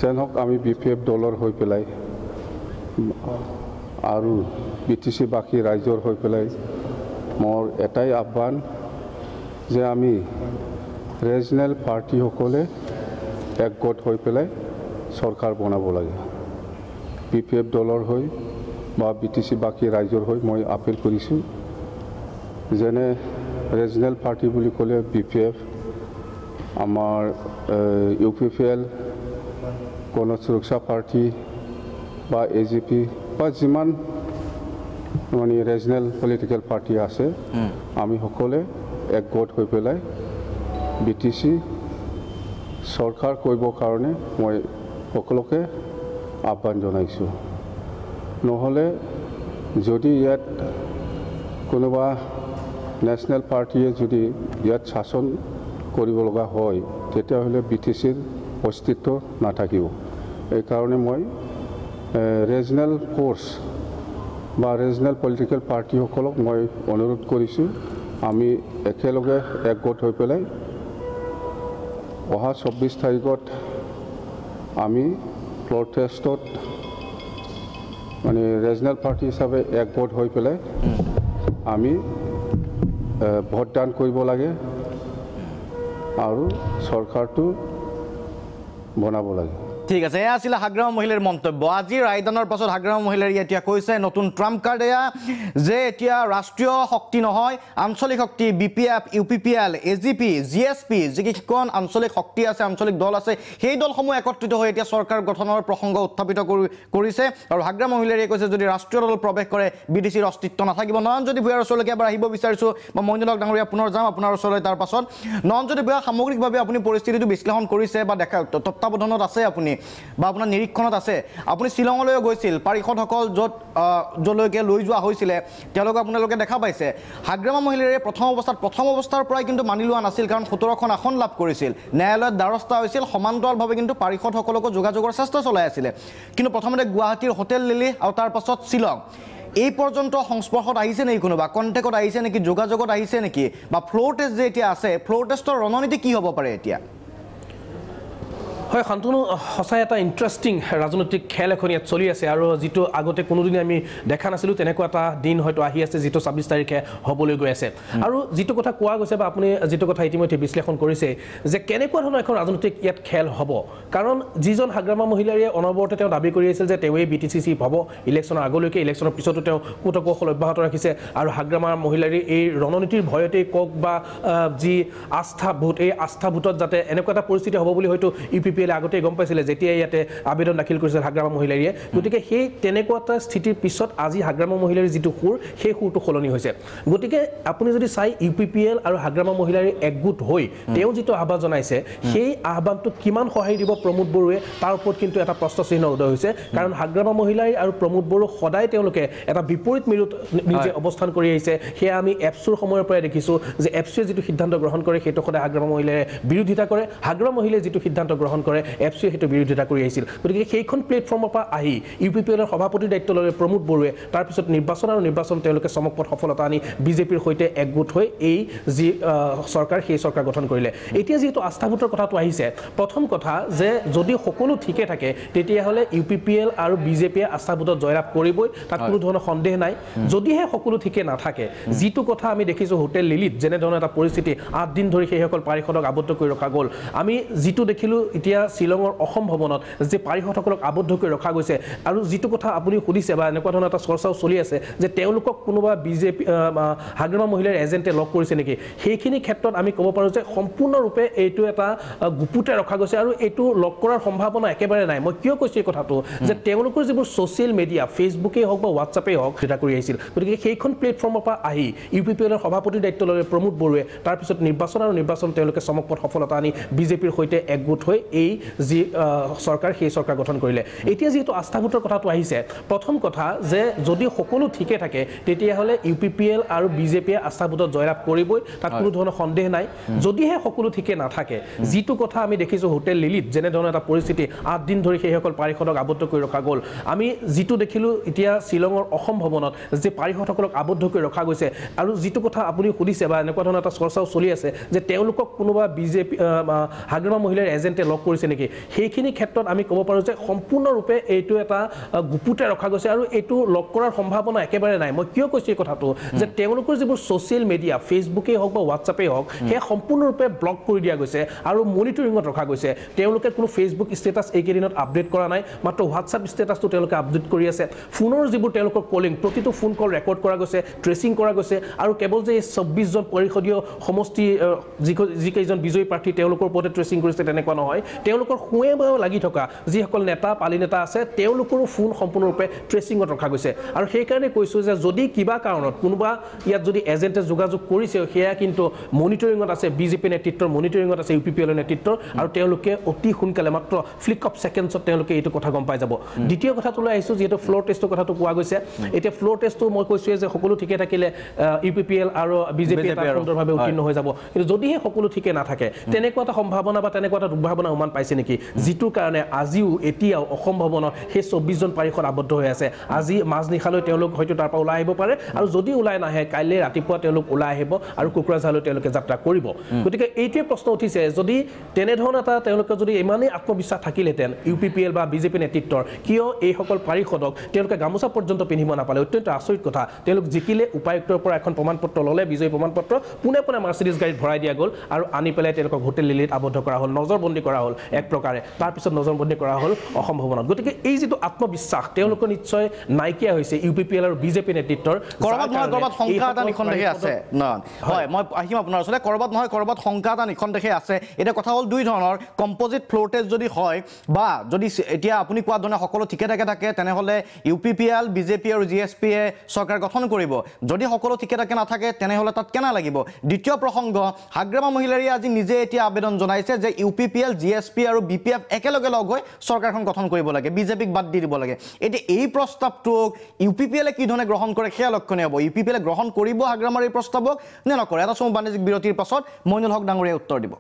যেন হওক আমি BPF দলৰ হৈ পেলাই আৰু BTC বাকী ৰাইজৰ হৈ পেলাই মোৰ এটাই আহ্বান যে আমি ৰিজনেল পাৰ্টিসকলে একগোট হৈ পেলাই চৰকাৰ বনাব লাগে। BPF দলৰ হৈ বা BTC বাকী ৰাইজৰ হৈ মই আপিল কৰিছোঁ। যেনে ৰিজনেল পাৰ্টি বুলি ক'লে BPF, আমাৰ UPPL, গণ সুৰক্ষা পাৰ্টি বা AGP বা যিমান মানে ৰিজনেল পলিটিকেল পাৰ্টি আছে আমি সকলোৱে একগোট হৈ পেলাই BTC চৰকাৰ কৰিবৰ কাৰণে মই সকলোকে আহ্বান জনাইছোঁ। নহ'লে যদি ইয়াত কোনোবা নেশ্যনেল পাৰ্টিয়ে যদি ইয়াত শাসন কৰিব লগা হয় তেতিয়াহ'লে BTCৰ অস্তিত্ব নাথাকিব। এইকাৰণে মই ৰিজনেল ফ'ৰ্চ বা ৰিজনেল পলিটিকেল পাৰ্টিসকলক মই অনুৰোধ কৰিছোঁ আমি একেলগে একগোট হৈ পেলাই অহা 24 তাৰিখত আমি ফ্ল'ৰ টেষ্টত মানে ৰিজনেল পাৰ্টি হিচাপে একগোট হৈ পেলাই আমি ভোটদান কৰিব লাগে আৰু চৰকাৰটো বনাব লাগে। ঠিক আছে, এয়া আছিলে হাগ্ৰামা মহিলাৰ মন্তব্য। আজি ৰায়দানৰ পাছত হাগ্ৰামা মহিলাৰ এতিয়া কৈছে নতুন ট্ৰাম্প কাৰ্ড এয়া যে এতিয়া ৰাষ্ট্ৰীয় শক্তি নহয় আঞ্চলিক শক্তি BPF, UPPL, AGP, GSP যিকেইখন আঞ্চলিক শক্তি আছে, আঞ্চলিক দল আছে, সেই দলসমূহ একত্ৰিত হৈ এতিয়া চৰকাৰ গঠনৰ প্ৰসংগ উত্থাপিত কৰিছে। আৰু হাগ্ৰামা মহিলাৰ কৈছে যদি ৰাষ্ট্ৰীয় দল প্ৰৱেশ কৰে BTCৰ অস্তিত্ব নাথাকিব। নয়নজ্যোতি ভূঞাৰ ওচৰলৈকে এবাৰ আহিব বিচাৰিছোঁ বা মঞ্জুলক ডাঙৰীয়া পুনৰ যাম আপোনাৰ ওচৰলৈ। তাৰ পাছত নয়নজ্যোতি ভূঞা, সামগ্ৰিকভাৱে আপুনি পৰিস্থিতিটো বিশ্লেষণ কৰিছে বা দেখা তত্ত্বাৱধানত আছে আপুনি বা আপোনাৰ নিৰীক্ষণত আছে। আপুনি শ্বিলঙলৈ গৈছিল, পাৰিষদসকল য'লৈকে লৈ যোৱা হৈছিলে তেওঁলোকক আপোনালোকে দেখা পাইছে। হাগ্ৰামা মহিলাৰে প্ৰথম অৱস্থাৰ পৰাই কিন্তু মানি লোৱা নাছিল, কাৰণ 17খন আসন লাভ কৰিছিল, ন্যায়ালয়ত দ্বাৰস্থা হৈছিল, সমান্তৰালভাৱে কিন্তু পাৰিষদসকলকো যোগাযোগৰ চেষ্টা চলাই আছিলে। কিন্তু প্ৰথমতে গুৱাহাটীৰ হোটেল লিলি আৰু তাৰ পাছত শ্বিলং, এই পৰ্যন্ত সংস্পৰ্শত আহিছে নেকি কোনোবা, কণ্টেক্টত আহিছে নেকি, যোগাযোগত আহিছে নেকি, বা ফ্ল'ৰ টেষ্ট যে এতিয়া আছে ফ্ল'ৰ টেষ্টৰ ৰণনীতি কি হ'ব পাৰে এতিয়া? হয় শান্তনু, সঁচাই এটা ইণ্টাৰেষ্টিং ৰাজনৈতিক খেল এখন ইয়াত চলি আছে আৰু যিটো আগতে কোনোদিনে আমি দেখা নাছিলোঁ তেনেকুৱা এটা দিন হয়তো আহি আছে যিটো 26 তাৰিখে হ'বলৈ গৈ আছে। আৰু যিটো কথা কোৱা গৈছে বা আপুনি যিটো কথা ইতিমধ্যে বিশ্লেষণ কৰিছে যে কেনেকুৱা ধৰণৰ এখন ৰাজনৈতিক ইয়াত খেল হ'ব, কাৰণ যিজন হাগ্ৰামা মহিলাৰে অনবৰতে তেওঁ দাবী কৰি আছিল যে তেওঁৱেই BTC চিফ হ'ব ইলেকশ্যনৰ আগলৈকে, ইলেকশ্যনৰ পিছতো তেওঁ কৌশল অব্যাহত ৰাখিছে। আৰু হাগ্ৰামা মহিলাৰে এই ৰণনীতিৰ ভয়তেই কওক বা যি আস্থা ভোট, এই আস্থা ভোটত যাতে এনেকুৱা এটা পৰিস্থিতি হ'ব বুলি হয়তো UPPL আগতে গম পাইছিলে যেতিয়া ইয়াতে আবেদন দাখিল কৰিছিল হাগ্ৰামা মহিলাৰীয়ে। গতিকে সেই তেনেকুৱা এটা স্থিতিৰ পিছত আজি হাগ্ৰামা মহিলাৰীৰ যিটো সুৰ সেই সুৰটো সলনি হৈছে। গতিকে আপুনি যদি চাই UPPL আৰু হাগ্ৰামা মহিলাৰী একগোট হৈ তেওঁ যিটো আহ্বান জনাইছে সেই আহ্বানটোক কিমান সঁহাৰি দিব প্ৰমোদ বড়োৱে তাৰ ওপৰত কিন্তু এটা প্ৰশ্ন চিহ্ন উদয় হৈছে। কাৰণ হাগ্ৰামা মহিলাৰী আৰু প্ৰমোদ বড়ো সদায় তেওঁলোকে এটা বিপৰীত মেৰুত নিজে অৱস্থান কৰি আহিছে। সেয়া আমি এপছুৰ সময়ৰ পৰাই দেখিছোঁ যে এপছুৱে যিটো সিদ্ধান্ত গ্ৰহণ কৰে সেইটো সদায় হাগ্ৰামা মহিলাৰে বিৰোধিতা কৰে, হাগ্ৰামা মহিলাই যিটো সিদ্ধান্ত গ্ৰহণ কৰে এপছুৱে সেইটো বিৰোধিতা কৰি আহিছিল। গতিকে সেইখন প্লেটফৰ্মৰ পৰা আহি UPPLৰ সভাপতিৰ দায়িত্ব ল'লে প্ৰমোদ বড়োৱে, তাৰপিছত নিৰ্বাচন তেওঁলোকে চমকপ্ৰদ সফলতা আনি BJPৰ সৈতে একগোট হৈ এই যি চৰকাৰ সেই চৰকাৰ গঠন কৰিলে। এতিয়া যিহেতু আস্থা ভোটৰ কথাটো আহিছে, প্ৰথম কথা যে যদি সকলো ঠিকে থাকে তেতিয়াহ'লে UPPL আৰু BJPয়ে আস্থা ভোটত জয়লাভ কৰিবই, তাত কোনো ধৰণৰ সন্দেহ নাই। যদিহে সকলো ঠিকে নাথাকে, যিটো কথা আমি দেখিছোঁ হোটেল লিলিত যেনেধৰণৰ এটা পৰিস্থিতি 8 দিন ধৰি সেইসকল পাৰিষদক আবদ্ধ কৰি ৰখা গ'ল, আমি যিটো দেখিলোঁ এতিয়া শ্বিলঙৰ অসম ভৱনত যে পাৰিষদসকলক আবদ্ধ কৰি ৰখা গৈছে। আৰু যিটো কথা আপুনি সুধিছে বা এনেকুৱা ধৰণৰ এটা চৰ্চাও চলি আছে যে তেওঁলোকক কোনোবা BJP হাগ্ৰামা মহিলাৰ এজেণ্টে লগ কৰিছে নেকি, সেইখিনি ক্ষেত্ৰত আমি ক'ব পাৰোঁ যে সম্পূৰ্ণৰূপে এইটো এটা গুপুতে ৰখা গৈছে আৰু এইটো লগ কৰাৰ সম্ভাৱনা একেবাৰে নাই। মই কিয় কৈছোঁ এই কথাটো যে তেওঁলোকৰ যিবোৰ ছ'চিয়েল মিডিয়া ফেচবুকেই হওক বা হোৱাটছআপেই হওক এটা কৰি আহিছিল। গতিকে সেইখন প্লেটফৰ্মৰ পৰা আহি UPPLৰ সভাপতিৰ দায়িত্ব ল'লে প্ৰমোদ বড়োৱে, তাৰপিছত নিৰ্বাচন তেওঁলোকে চমকপ্ৰদ সফলতা আনি BJPৰ সৈতে একগোট হৈ এই এই যি চৰকাৰ সেই চৰকাৰ গঠন কৰিলে এতিয়া যিহেতু আস্থা ভোটৰ কথাটো আহিছে প্ৰথম কথা যে যদি সকলো ঠিকে থাকে তেতিয়াহ'লে UPPL আৰু বিজেপিয়ে আস্থা ভোটত জয়লাভ কৰিবই তাত কোনো ধৰণৰ সন্দেহ নাই যদিহে সকলো ঠিকে নাথাকে যিটো কথা আমি দেখিছোঁ হোটেল লিলিত যেনে ধৰণৰ এটা পৰিস্থিতি 8 দিন ধৰি সেইসকল পাৰিষদক আবদ্ধ কৰি ৰখা গ'ল আমি যিটো দেখিলোঁ এতিয়া শ্বিলঙৰ অসম ভৱনত যে পাৰিষদসকলক আবদ্ধ কৰি ৰখা গৈছে আৰু যিটো কথা আপুনি সুধিছে বা এনেকুৱা ধৰণৰ এটা চৰ্চাও চলি আছে যে তেওঁলোকক কোনোবা বিজেপি হাগ্ৰামা মহিলাৰ এজেণ্টে লগ কৰিছে নেকি সেইখিনি ক্ষেত্ৰত আমি ক'ব পাৰোঁ যে সম্পূৰ্ণৰূপে এইটো এটা গুপুতে ৰখা গৈছে আৰু এইটো লগ কৰাৰ সম্ভাৱনা একেবাৰে নাই মই কিয় কৈছোঁ এই কথাটো যে তেওঁলোকৰ যিবোৰ ছ'চিয়েল মিডিয়া ফেচবুকেই হওক বা হোৱাটছআপেই হওক সেয়া সম্পূৰ্ণৰূপে ব্লক কৰি দিয়া গৈছে আৰু মনিটৰিঙত ৰখা গৈছে তেওঁলোকে কোনো ফেচবুক ষ্টেটাছ এইকেইদিনত আপডেট কৰা নাই মাত্ৰ হোৱাটছআপ ষ্টেটাছটো তেওঁলোকে আপডেট কৰি আছে ফোনৰ যিবোৰ তেওঁলোকৰ কলিং প্ৰতিটো ফোন কল ৰেকৰ্ড কৰা গৈছে ট্ৰেচিং কৰা গৈছে আৰু কেৱল যে 24 জন পৰিষদীয় সমষ্টি যিকেইজন বিজয়ী প্ৰাৰ্থী তেওঁলোকৰ ওপৰতে ট্ৰেচিং কৰিছে তেনেকুৱা নহয় তেওঁলোকৰ সোঁৱে বাৱে লাগি থকা যিসকল নেতা পালি নেতা আছে তেওঁলোকৰো ফোন সম্পূৰ্ণৰূপে ট্ৰেচিঙত ৰখা গৈছে আৰু সেইকাৰণে কৈছোঁ যে যদি কিবা কাৰণত কোনোবা ইয়াত যদি এজেণ্টে যোগাযোগ কৰিছে সেয়া কিন্তু মনিটৰিঙত আছে বিজেপি নেতৃত্বৰ মনিটৰিঙত আছে UPPL নেতৃত্বৰ আৰু তেওঁলোকে অতি সোনকালে মাত্ৰ ফ্লিক অফ ছেকেণ্ডছত তেওঁলোকে এইটো কথা গম পাই যাব দ্বিতীয় কথাটোলৈ আহিছোঁ যিহেতু ফ্ল'ৰ টেষ্টৰ কথাটো কোৱা গৈছে এতিয়া ফ্ল'ৰ টেষ্টটো মই কৈছোঁৱে যে সকলো ঠিকে থাকিলে UPPL আৰু বিজেপি সুন্দৰভাৱে উত্তীৰ্ণ হৈ যাব কিন্তু যদিহে সকলো ঠিকে নাথাকে তেনেকুৱা এটা সম্ভাৱনা বা তেনেকুৱা এটা দুৰ্ভাৱনা উমান পাইছে নেকি যিটোৰ কাৰণে আজিও এতিয়াও অসম ভৱনত সেই 24 জন পাৰিষদ আবদ্ধ হৈ আছে আজি মাজনিশালৈ তেওঁলোক হয়তো তাৰ পৰা ওলাই আহিব পাৰে আৰু যদি ওলাই নাহে কাইলৈ ৰাতিপুৱা তেওঁলোক ওলাই আহিব আৰু কোকৰাঝাৰলৈ তেওঁলোকে যাত্ৰা কৰিব গতিকে এইটোৱে প্ৰশ্ন উঠিছে যদি তেনেধৰণৰ এটা তেওঁলোকে যদি ইমানেই আত্মবিশ্বাস থাকিলেহেঁতেন UPPL বা বিজেপি নেতৃত্বৰ কিয় এইসকল পাৰিষদক তেওঁলোকে গামোচা পৰ্যন্ত পিন্ধিব নাপালে অত্যন্ত আচৰিত কথা তেওঁলোক জিকিলে উপায়ুক্তৰ পৰা এখন প্ৰমাণপত্ৰ ল'লে বিজয়ী প্ৰমাণপত্ৰ পোনে পোনে মাৰ্চিডিজ গাড়ীত ভৰাই দিয়া গ'ল আৰু আনি পেলাই তেওঁলোকক হোটেল লিলিত আবদ্ধ কৰা হ'ল নজৰবন্দী কৰা হ'ল এক প্ৰকাৰে তাৰপিছত নজৰবন্দী কৰা হ'ল অসম ভৱনত গতিকে এই যিটো আত্মবিশ্বাস তেওঁলোকৰ নিশ্চয় নাইকিয়া হৈছে UPPL আৰু বিজেপি নেতৃত্বৰ কৰবাত শংকা এটা নিখন্দেহে আছে হয় মই আহিম আপোনাৰ ওচৰলৈ কৰবাত শংকা এটা নিখন্দেহে আছে এতিয়া কথা হ'ল দুই ধৰণৰ কম্পজিট ফ্ল'ৰ টেষ্ট যদি হয় বা যদি এতিয়া আপুনি কোৱা ধৰণে সকলো ঠিকে থাকে তেনেহ'লে UPPL বিজেপি আৰু GSPয়ে চৰকাৰ গঠন কৰিব যদি সকলো ঠিকে নাথাকে তেনেহ'লে তাত কেনে লাগিব দ্বিতীয় প্ৰসংগ হাগ্ৰামা মহিলাৰীয়ে আজি নিজে এতিয়া আবেদন জনাইছে যে UPPL GSP আৰু BPF একেলগে লগ হৈ চৰকাৰখন গঠন কৰিব লাগে বিজেপিক বাদ দি দিব লাগে এতিয়া এই প্ৰস্তাৱটোক UPPLে কি ধৰণে গ্ৰহণ কৰে সেয়া লক্ষণীয় হ'ব UPPLে গ্ৰহণ কৰিব হাগ্ৰামাৰ এই প্ৰস্তাৱক নে নকৰে এটা চমু বাণিজ্যিক বিৰতিৰ পাছত মইনুল হক ডাঙৰীয়াই উত্তৰ দিব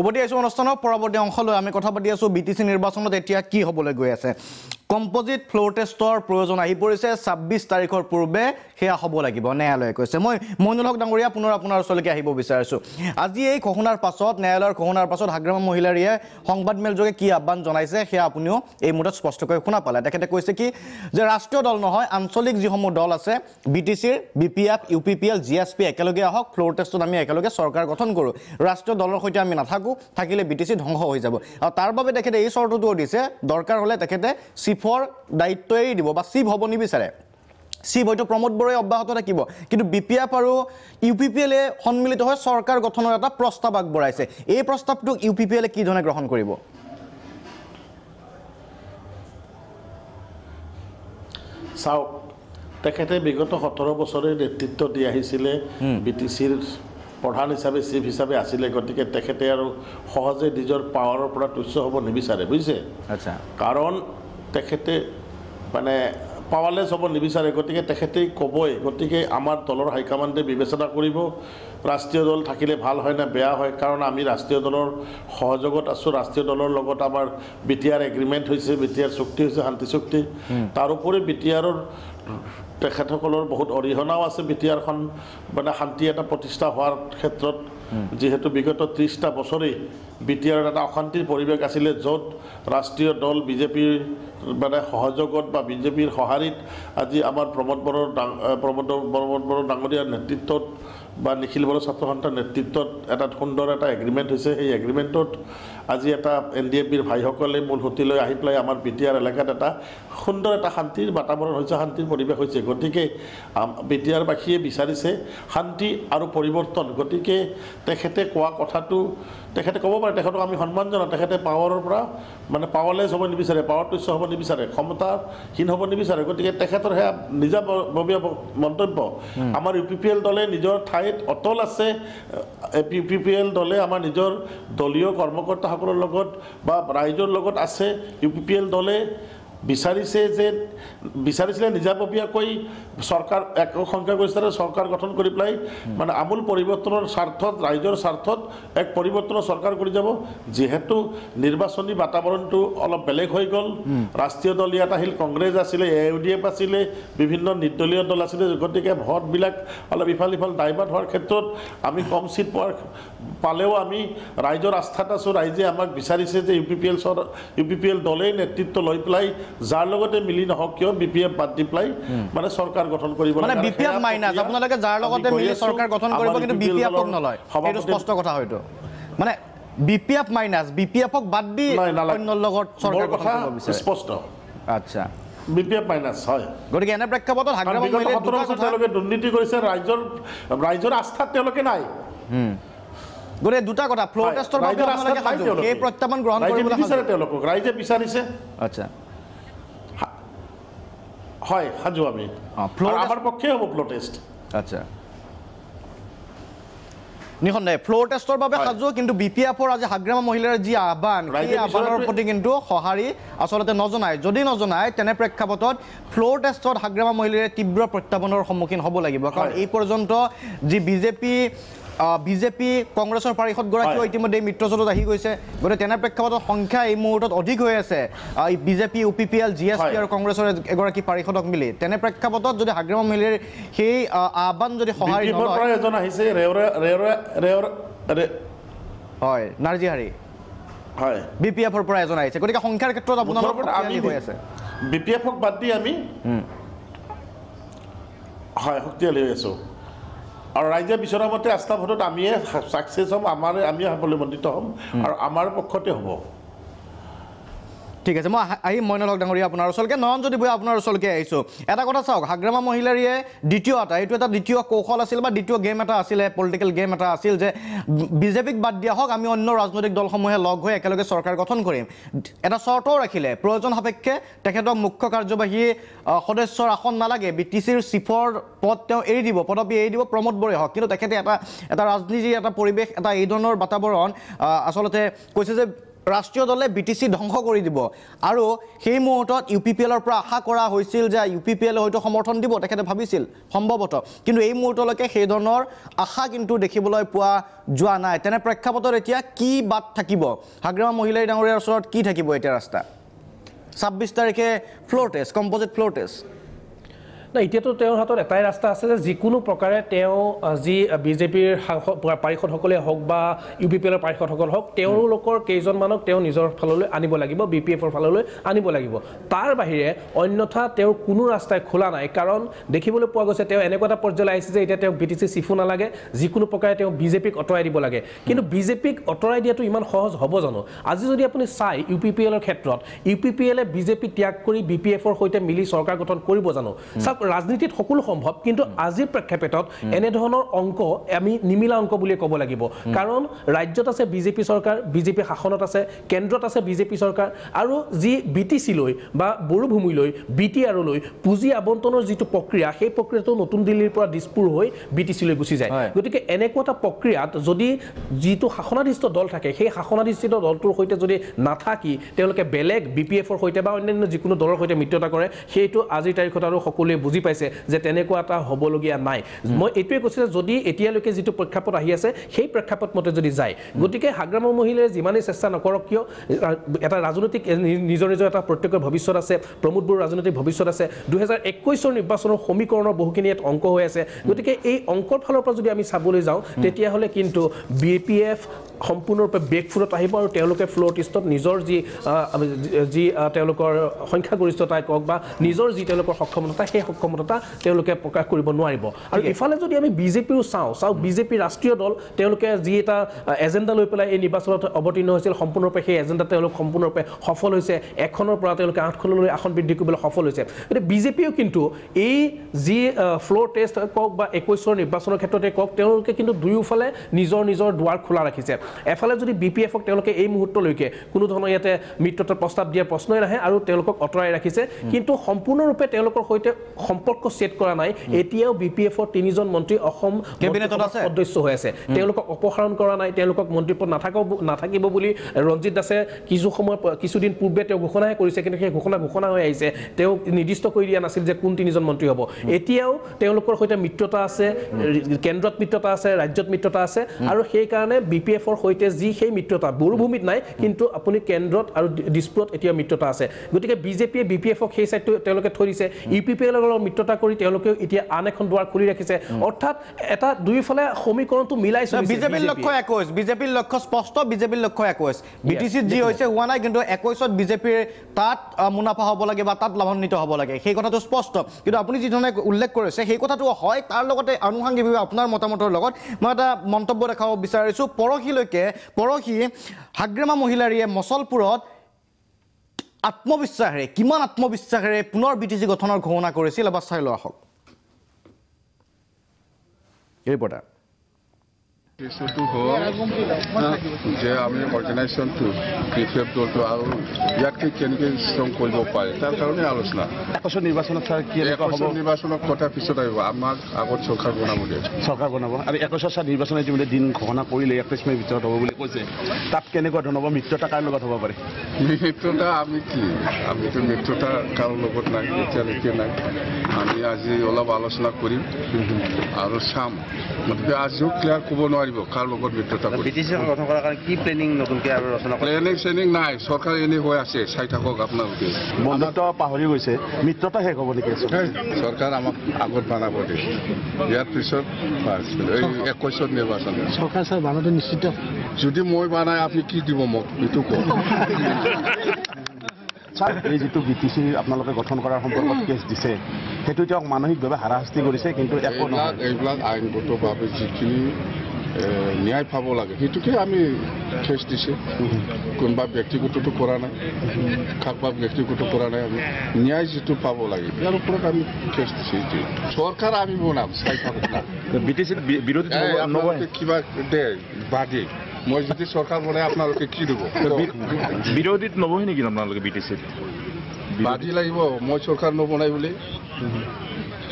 উভতি আহিছোঁ অনুষ্ঠানৰ পৰৱৰ্তী অংশলৈ আমি কথা পাতি আছোঁ BTC নিৰ্বাচনত এতিয়া কি হ'বলৈ গৈ আছে কম্পজিট ফ্ল'ৰ টেষ্টৰ প্ৰয়োজন আহি পৰিছে 26 তাৰিখৰ পূৰ্বে সেয়া হ'ব লাগিব ন্যায়ালয়ে কৈছে মই মইনুল হক ডাঙৰীয়া পুনৰ আপোনাৰ ওচৰলৈকে আহিব বিচাৰিছোঁ আজি এই ঘোষণাৰ পাছত ন্যায়ালয়ৰ ঘোষণাৰ পাছত হাগ্ৰামা মহিলাৰীয়ে সংবাদমেলযোগে কি আহ্বান জনাইছে সেয়া আপুনিও এই মুহূৰ্তত স্পষ্টকৈ শুনা পালে তেখেতে কৈছে কি যে ৰাষ্ট্ৰীয় দল নহয় আঞ্চলিক যিসমূহ দল আছে BTCৰ BPF UPPL GSP একেলগে আহক ফ্ল'ৰ টেষ্টত আমি একেলগে চৰকাৰ গঠন কৰোঁ ৰাষ্ট্ৰীয় দলৰ সৈতে আমি নাথাকোঁ থাকিলে BTC ধ্বংস হৈ যাব আৰু তাৰ বাবে তেখেতে এই চৰ্তটোও দিছে দৰকাৰ হ'লে তেখেতে চিফৰ দায়িত্ব এৰি দিব বা চিফ হ'ব নিবিচাৰে চিফ হয়তো প্ৰমোদ বড়োৱে অব্যাহত থাকিব কিন্তু BPF আৰু UPPLে সন্মিলিত হৈ চৰকাৰ গঠনৰ এটা প্ৰস্তাৱ আগবঢ়াইছে এই প্ৰস্তাৱটোক UPPLে কি ধৰণে গ্ৰহণ কৰিব চাওক তেখেতে বিগত 17 বছৰে নেতৃত্ব দি আহিছিলে BTCৰ প্ৰধান হিচাপে চিফ হিচাপে আছিলে গতিকে তেখেতে আৰু সহজে নিজৰ পাৱাৰৰ পৰা তুচ্ছ হ'ব নিবিচাৰে বুজিছে আচ্ছা কাৰণ তেখেতে মানে পাৱাৰলেছ হ'ব নিবিচাৰে গতিকে তেখেতেই ক'বই গতিকে আমাৰ দলৰ হাইকমাণ্ডে বিবেচনা কৰিব ৰাষ্ট্ৰীয় দল থাকিলে ভাল হয় নে বেয়া হয় কাৰণ আমি ৰাষ্ট্ৰীয় দলৰ সহযোগত আছোঁ ৰাষ্ট্ৰীয় দলৰ লগত আমাৰ BTR এগ্ৰিমেণ্ট হৈছে BTR চুক্তি হৈছে শান্তি চুক্তি তাৰোপৰি BTRৰ তেখেতসকলৰ বহুত অৰিহণাও আছে BTRখন মানে শান্তি এটা প্ৰতিষ্ঠা হোৱাৰ ক্ষেত্ৰত যিহেতু বিগত 30টা বছৰেই BTRৰ এটা অশান্তিৰ পৰিৱেশ আছিলে য'ত ৰাষ্ট্ৰীয় দল বিজেপিৰ মানে সহযোগত বা বিজেপিৰ সঁহাৰিত আজি আমাৰ প্ৰমোদ বড়ো ডাঙৰীয়াৰ নেতৃত্বত বা নিখিল বড়ো ছাত্ৰ সন্থাৰ নেতৃত্বত এটা সুন্দৰ এটা এগ্ৰিমেণ্ট হৈছে সেই এগ্ৰিমেণ্টত আজি এটা NDFBৰ ভাইসকলে মূল সুঁতিলৈ আহি পেলাই আমাৰ BTR এলেকাত এটা সুন্দৰ এটা শান্তিৰ বাতাবৰণ হৈছে, শান্তিৰ পৰিৱেশ হৈছে। গতিকে BTRবাসীয়ে বিচাৰিছে শান্তি আৰু পৰিৱৰ্তন। গতিকে তেখেতে কোৱা কথাটো তেখেতে ক'ব পাৰে, তেখেতক আমি সন্মান জনাওঁ। তেখেতে পাৱাৰৰ পৰা মানে পাৱাৰলেছ হ'ব নিবিচাৰে, পাৱাৰটোচ্য হ'ব নিবিচাৰে, ক্ষমতাহীন হ'ব নিবিচাৰে। গতিকে তেখেতৰ সেয়া নিজাববীয়া মন্তব্য। আমাৰ UPPL দলে নিজৰ ঠাইত অটল আছে। UPPL দলে আমাৰ নিজৰ দলীয় কৰ্মকৰ্তাসকলৰ লগত বা ৰাইজৰ লগত আছে। UPPL দলে বিচাৰিছিলে নিজাববীয়াকৈ চৰকাৰ একক সংখ্যাগৰিষ্ঠতাৰে চৰকাৰ গঠন কৰি পেলাই মানে আমূল পৰিৱৰ্তনৰ স্বাৰ্থত, ৰাইজৰ স্বাৰ্থত এক পৰিৱৰ্তনৰ চৰকাৰ কৰি যাব। যিহেতু নিৰ্বাচনী বাতাবৰণটো অলপ বেলেগ হৈ গ'ল, ৰাষ্ট্ৰীয় দল ইয়াত আহিল, কংগ্ৰেছ আছিলে, AUDF আছিলে, বিভিন্ন নিৰ্দলীয় দল আছিলে। গতিকে ভোটবিলাক অলপ ইফাল সিফাল ডাইভাৰ্ট হোৱাৰ ক্ষেত্ৰত আমি কম চিট পালেও আমি ৰাইজৰ আস্থাত আছোঁ। ৰাইজে আমাক বিচাৰিছে যে UPPL দলেই নেতৃত্ব লৈ পেলাই যাৰ লগতে মিলি নহওক কিয় BPF বাদ দি পেলাই মানে চৰকাৰ গঠন কৰিব মানে BPF মাইনাছ আপোনালোকে যাৰ লগতে মিলি চৰকাৰ গঠন কৰিব, কিন্তু BPF-ক নলয়। এইটো স্পষ্ট কথা হয়তো। মানে BPF মাইনাছ, BPF-ক বাদ দি অন্যৰ লগত চৰকাৰ গঠন কৰিব বিচাৰে। স্পষ্ট। আচ্ছা, BPF মাইনাছ হয়। গতিকে এনে প্ৰেক্ষাপটত হাগ্ৰামা মহিলাই দুটা কথা তেওঁলোকে দুৰ্নীতি কৰিছে, ৰাইজৰ আস্থাত তেওঁলোকে নাই। গতিকে দুটা কথা, ফ্ল'ৰ টেষ্টৰ বাবে আপোনালোকে সাজু, সেই প্ৰত্যাহ্বান গ্ৰহণ কৰিবলৈ সাজু। তেওঁলোকক ৰাইজে বিচাৰিছে। আচ্ছা, হয় সাজু আমি। আমাৰ পক্ষে হ'ব ফ্ল'ৰ টেষ্ট। আচ্ছা, নিঃসন্দেহে ফ্ল'ৰ টেষ্টৰ বাবে সাজু, কিন্তু BPF-ৰ আজি হাগ্ৰামা মহিলাৰ যি আহ্বান, সেই আহ্বানৰ প্ৰতি কিন্তু সঁহাৰি আচলতে নজনায়। যদি নজনায় তেনে প্ৰেক্ষাপটত ফ্ল'ৰ টেষ্টত হাগ্ৰামা মহিলাৰে তীব্ৰ প্ৰত্যাহ্বানৰ সন্মুখীন হ'ব লাগিব। কাৰণ এই পৰ্যন্ত যি বিজেপি কংগ্ৰেছৰ পাৰিষদগৰাকীও ইতিমধ্যে মিত্ৰজোঁটত আহি গৈছে। গতিকে তেনে প্ৰেক্ষাপটত সংখ্যা এই মুহূৰ্তত অধিক হৈ আছে BJP, UPPL, GSP আৰু কংগ্ৰেছৰ এগৰাকী পাৰিষদক মিলি। তেনে প্ৰেক্ষাপটত যদি হাগ্ৰামা মহিলাৰ সেই আহ্বান যদি সঁহাৰি নলয়, এজন আহিছে হয় নাৰ্জীহাৰী, হয় BPF-ৰ পৰা এজন আহিছে। গতিকে সংখ্যাৰ ক্ষেত্ৰত আপোনালোকৰ হৈ আছে। BPF-ক বাদ দি আমি হয় শক্তিশালী হৈ আছোঁ। আৰু ৰাইজে বিচৰা মতে আস্থা ভোটত আমিয়ে ছাকচেছ হ'ম, আমিয়ে সাফল্যমণ্ডিত হ'ম আৰু আমাৰ পক্ষতে হ'ব। ঠিক আছে, মই আহিম মইনুল হক ডাঙৰীয়া আপোনাৰ ওচৰলৈকে। নয়ন জ্যোতি বৰুৱা আপোনাৰ ওচৰলৈকে আহিছোঁ। এটা কথা চাওক, হাগ্ৰামা মহিলাৰীয়ে এইটো এটা দ্বিতীয় কৌশল আছিল বা দ্বিতীয় গেম এটা আছিলে, পলিটিকেল গেম এটা আছিল যে BJP-ক বাদ দিয়া হওক, আমি অন্য ৰাজনৈতিক দলসমূহে লগ হৈ একেলগে চৰকাৰ গঠন কৰিম। এটা চৰ্তও ৰাখিলে, প্ৰয়োজন সাপেক্ষে তেখেতক মুখ্য কাৰ্যবাহী সদস্যৰ আসন নালাগে, BTCৰ চিফৰ পদ তেওঁ এৰি দিব, পদবী এৰি দিব, প্ৰমোদ বৰাই হওক। কিন্তু তেখেতে এটা ৰাজনীতিৰ এটা পৰিৱেশ, এটা এই ধৰণৰ বাতাবৰণ আচলতে কৈছে যে ৰাষ্ট্ৰীয় দলে BTC ধ্বংস কৰি দিব। আৰু সেই মুহূৰ্তত UPPL-ৰ পৰা আশা কৰা হৈছিল যে UPPL-এ হয়তো সমৰ্থন দিব, তেখেতে ভাবিছিল সম্ভৱতঃ। কিন্তু এই মুহূৰ্তলৈকে সেই ধৰণৰ আশা কিন্তু দেখিবলৈ পোৱা যোৱা নাই। তেনে প্ৰেক্ষাপটত এতিয়া কি বাট থাকিব হাগ্ৰামা মহিলাই ডাঙৰীয়াৰ ওচৰত, কি থাকিব এতিয়া ৰাস্তা? 26 তাৰিখে floor test, composite floor test. না, এতিয়াতো তেওঁৰ হাতত এটাই ৰাস্তা আছে যে যিকোনো প্ৰকাৰে তেওঁ যি BJP-ৰ পাৰিষদসকলে হওক বা UPPL-ৰ পাৰিষদসকল হওক, তেওঁলোকৰ কেইজনমানক তেওঁ নিজৰ ফাললৈ আনিব লাগিব, BPF-ৰ ফাললৈ আনিব লাগিব। তাৰ বাহিৰে অন্যথা তেওঁৰ কোনো ৰাস্তাই খোলা নাই। কাৰণ দেখিবলৈ পোৱা গৈছে তেওঁ এনেকুৱা এটা পৰ্যায়লৈ আহিছে যে এতিয়া তেওঁক BTC চিফো নালাগে, যিকোনো প্ৰকাৰে তেওঁ BJP-ক আঁতৰাই দিব লাগে। কিন্তু BJP-ক আঁতৰাই দিয়াটো ইমান সহজ হ'ব জানো? আজি যদি আপুনি চাই UPPL-ৰ ক্ষেত্ৰত, UPPL-এ BJP ত্যাগ কৰি BPF-ৰ সৈতে মিলি চৰকাৰ গঠন কৰিব জানো? চাওক, ৰাজনীতিত সকলো সম্ভৱ, কিন্তু আজিৰ প্ৰেক্ষাপটত এনেধৰণৰ অংক আমি নিমিলা অংক বুলিয়ে ক'ব লাগিব। কাৰণ ৰাজ্যত আছে BJP চৰকাৰ, BJP শাসনত আছে, কেন্দ্ৰত আছে BJP চৰকাৰ, আৰু যি BTC লৈ বা বড়োভূমিলৈ BTR-লৈ পুঁজি আবণ্টনৰ যিটো প্ৰক্ৰিয়া, সেই প্ৰক্ৰিয়াটো নতুন দিল্লীৰ পৰা দিছপুৰ হৈ BTC-লৈ গুচি যায়। গতিকে এনেকুৱা এটা প্ৰক্ৰিয়াত যদি যিটো শাসনাধিষ্ঠ দল থাকে, সেই শাসনাধিষ্ঠিত দলটোৰ সৈতে যদি নাথাকি তেওঁলোকে বেলেগ BPF-ৰ সৈতে বা অন্যান্য যিকোনো দলৰ সৈতে মিত্ৰতা কৰে, সেইটো আজিৰ তাৰিখত আৰু সকলোৱে বুজি পাইছে যে তেনেকুৱা এটা হ'বলগীয়া নাই। মই এইটোৱে কৈছোঁ যে যদি এতিয়ালৈকে যিটো প্ৰেক্ষাপট আহি আছে, সেই প্ৰেক্ষাপট মতে যদি যায়, গতিকে হাগ্ৰামা মহিলাই যিমানেই চেষ্টা নকৰক কিয়, এটা ৰাজনৈতিক নিজৰ এটা প্ৰত্যেকৰ ভৱিষ্যত আছে, প্ৰমোদ বড়োৰ ৰাজনৈতিক ভৱিষ্যত আছে, 2021 নিৰ্বাচনৰ সমীকৰণৰ বহুখিনি ইয়াত অংক হৈ আছে। গতিকে এই অংকৰ ফালৰ পৰা যদি আমি চাবলৈ যাওঁ, তেতিয়াহ'লে কিন্তু BPF সম্পূৰ্ণৰূপে বেকফুটত আহিব আৰু তেওঁলোকে ফ্ল'ৰ টেষ্টত নিজৰ যি তেওঁলোকৰ সংখ্যাগৰিষ্ঠতাই কওক বা নিজৰ যি তেওঁলোকৰ সক্ষমতা, সেই সক্ষমতা তেওঁলোকে প্ৰকাশ কৰিব নোৱাৰিব আৰু ইফালে যদি আমি বিজেপিও চাওঁ বিজেপি ৰাষ্ট্ৰীয় দল তেওঁলোকে যি এটা এজেণ্ডা লৈ পেলাই এই নিৰ্বাচনত অৱতীৰ্ণ হৈছিল সম্পূৰ্ণৰূপে সেই এজেণ্ডা তেওঁলোক সম্পূৰ্ণৰূপে সফল হৈছে 1খনৰ পৰা তেওঁলোকে 8খনলৈ আসন বৃদ্ধি কৰিবলৈ সফল হৈছে গতিকে বিজেপিও কিন্তু এই যি ফ্ল'ৰ টেষ্ট কওক বা 21ৰ নিৰ্বাচনৰ ক্ষেত্ৰতে কওক তেওঁলোকে কিন্তু দুয়োফালে নিজৰ দুৱাৰ খোলা ৰাখিছে এফালে যদি BPF-ক তেওঁলোকে এই মুহূৰ্তলৈকে কোনো ধৰণৰ ইয়াতে মিত্ৰতাৰ প্ৰস্তাৱ দিয়াৰ প্ৰশ্নই নাহে আৰু তেওঁলোকক অতৰাই ৰাখিছে কিন্তু সম্পূৰ্ণৰূপে তেওঁলোকৰ সৈতে সম্পৰ্ক সেট কৰা নাই এতিয়াও BPF-ৰ 3জন মন্ত্ৰী অসম কেবিনেটত আছে সদস্য হৈ আছে তেওঁলোকক অপসাৰণ কৰা নাই তেওঁলোকক মন্ত্ৰীপদ নাথাকিব বুলি ৰঞ্জিত দাসে কিছুদিন পূৰ্বে তেওঁ ঘোষণাহে কৰিছে কিন্তু সেই ঘোষণা হৈ আহিছে তেওঁ নিৰ্দিষ্ট কৰি দিয়া নাছিল যে কোন 3জন মন্ত্ৰী হ'ব এতিয়াও তেওঁলোকৰ সৈতে মিত্ৰতা আছে কেন্দ্ৰত মিত্ৰতা আছে ৰাজ্যত মিত্ৰতা আছে আৰু সেই কাৰণে BPF-ৰ সৈতে যি সেই মিত্ৰতা বড়োভূমিত নাই কিন্তু আপুনি কেন্দ্ৰত আৰু দিছপুৰত এতিয়া মিত্ৰতা আছে গতিকে বিজেপিয়ে BPF-ক সেই সাইডটো তেওঁলোকে থৈ দিছে UPPL-ৰ লগত মিত্ৰতা কৰি তেওঁলোকে এতিয়া আন এখন দুৱাৰ খুলি ৰাখিছে অৰ্থাৎ এটা দুইফালে সমীকৰণটো মিলাই চলিছে বিজেপিৰ লক্ষ্য 21 বিজেপিৰ লক্ষ্য স্পষ্ট বিজেপিৰ লক্ষ্য 21 BTC যি হৈছে হোৱা নাই কিন্তু 21ত বিজেপিৰ তাত মুনাফা হ'ব লাগে বা তাত লাভান্বিত হ'ব লাগে সেই কথাটো স্পষ্ট কিন্তু আপুনি যি ধৰণে উল্লেখ কৰিছে সেই কথাটো হয় তাৰ লগতে আনুষংগিকভাৱে আপোনাৰ মতামতৰ লগত মই এটা মন্তব্য দেখাব বিচাৰিছো পৰহি হাগ্ৰামা মহিলাৰীয়ে মছলপুৰত কিমান আত্মবিশ্বাসেৰে পুনৰ BTC গঠনৰ ঘোষণা কৰিছিল এবাৰ চাই লোৱা হওক ৰিপৰ্টাৰ ইস্যুটো হ'ল যে আমি অৰ্গেনাইজেশ্যনটো BPF দলটো আৰু ইয়াতকৈ কেনেকৈ ষ্ট্ৰং কৰিব পাৰে তাৰ কাৰণে আলোচনা নিৰ্বাচনত নিৰ্বাচনৰ কথা পিছত আহিব আমাক আগত চৰকাৰ বনাব আৰু 21 নিৰ্বাচন ইতিমধ্যে দিন ঘোষণা কৰিলে 21 মেৰ ভিতৰত হ'ব বুলি কৈছে তাত কেনেকুৱা ধৰণৰ হ'ব মিত্ৰতা কাৰ লগত হ'ব পাৰে মিত্ৰতা আমিতো মিত্ৰতা কাৰো লগত নাই এতিয়ালৈকে নাই আমি আজি অলপ আলোচনা কৰিম আৰু চাম গতিকে আজিও ক্লিয়াৰ ক'ব নোৱাৰিব কাৰ লগত মিত্ৰতা গঠন কৰাৰ কাৰণে কি প্লেনিং নতুনকৈ আৰু ৰচনা প্লেনিং নাই চৰকাৰ এনে হৈ আছে চাই থাকক আপোনালোকে বন্ধুত্ব পাহৰি গৈছে মিত্ৰতা শেষ হ'ব নেকি চৰকাৰ আমাক আগত বনাব দিয়ে ইয়াৰ পিছত এই 21ত নিৰ্বাচন চৰকাৰ ছাৰ বানাটো নিশ্চিত যদি মই বনাই আপুনি কি দিব মোক এইটো কওক ছাৰ এই যিটো BTC আপোনালোকে গঠন কৰাৰ সম্পৰ্কত কেছ দিছে সেইটো তেওঁক মানসিকভাৱে হাৰাশাস্তি কৰিছে কিন্তু এইবিলাক আইনগতভাৱে যিখিনি ন্যায় পাব লাগে সেইটোকে আমি কেছ দিছে কোনোবা ব্যক্তিগতটো কৰা নাই কাৰোবাক ব্যক্তিগত কৰা নাই আমি ন্যায় যিটো পাব লাগে ইয়াৰ ওপৰত আমি কেছ দিছে চৰকাৰ আমি বনাম চাই থাকক না BTC বিৰোধী কিবা দে বাদে মই যদি চৰকাৰ বনাই আপোনালোকে কি দিব বিৰোধীত নবহে নেকি আপোনালোকে BTC বাদি লাগিব মই চৰকাৰ নবনাই বুলি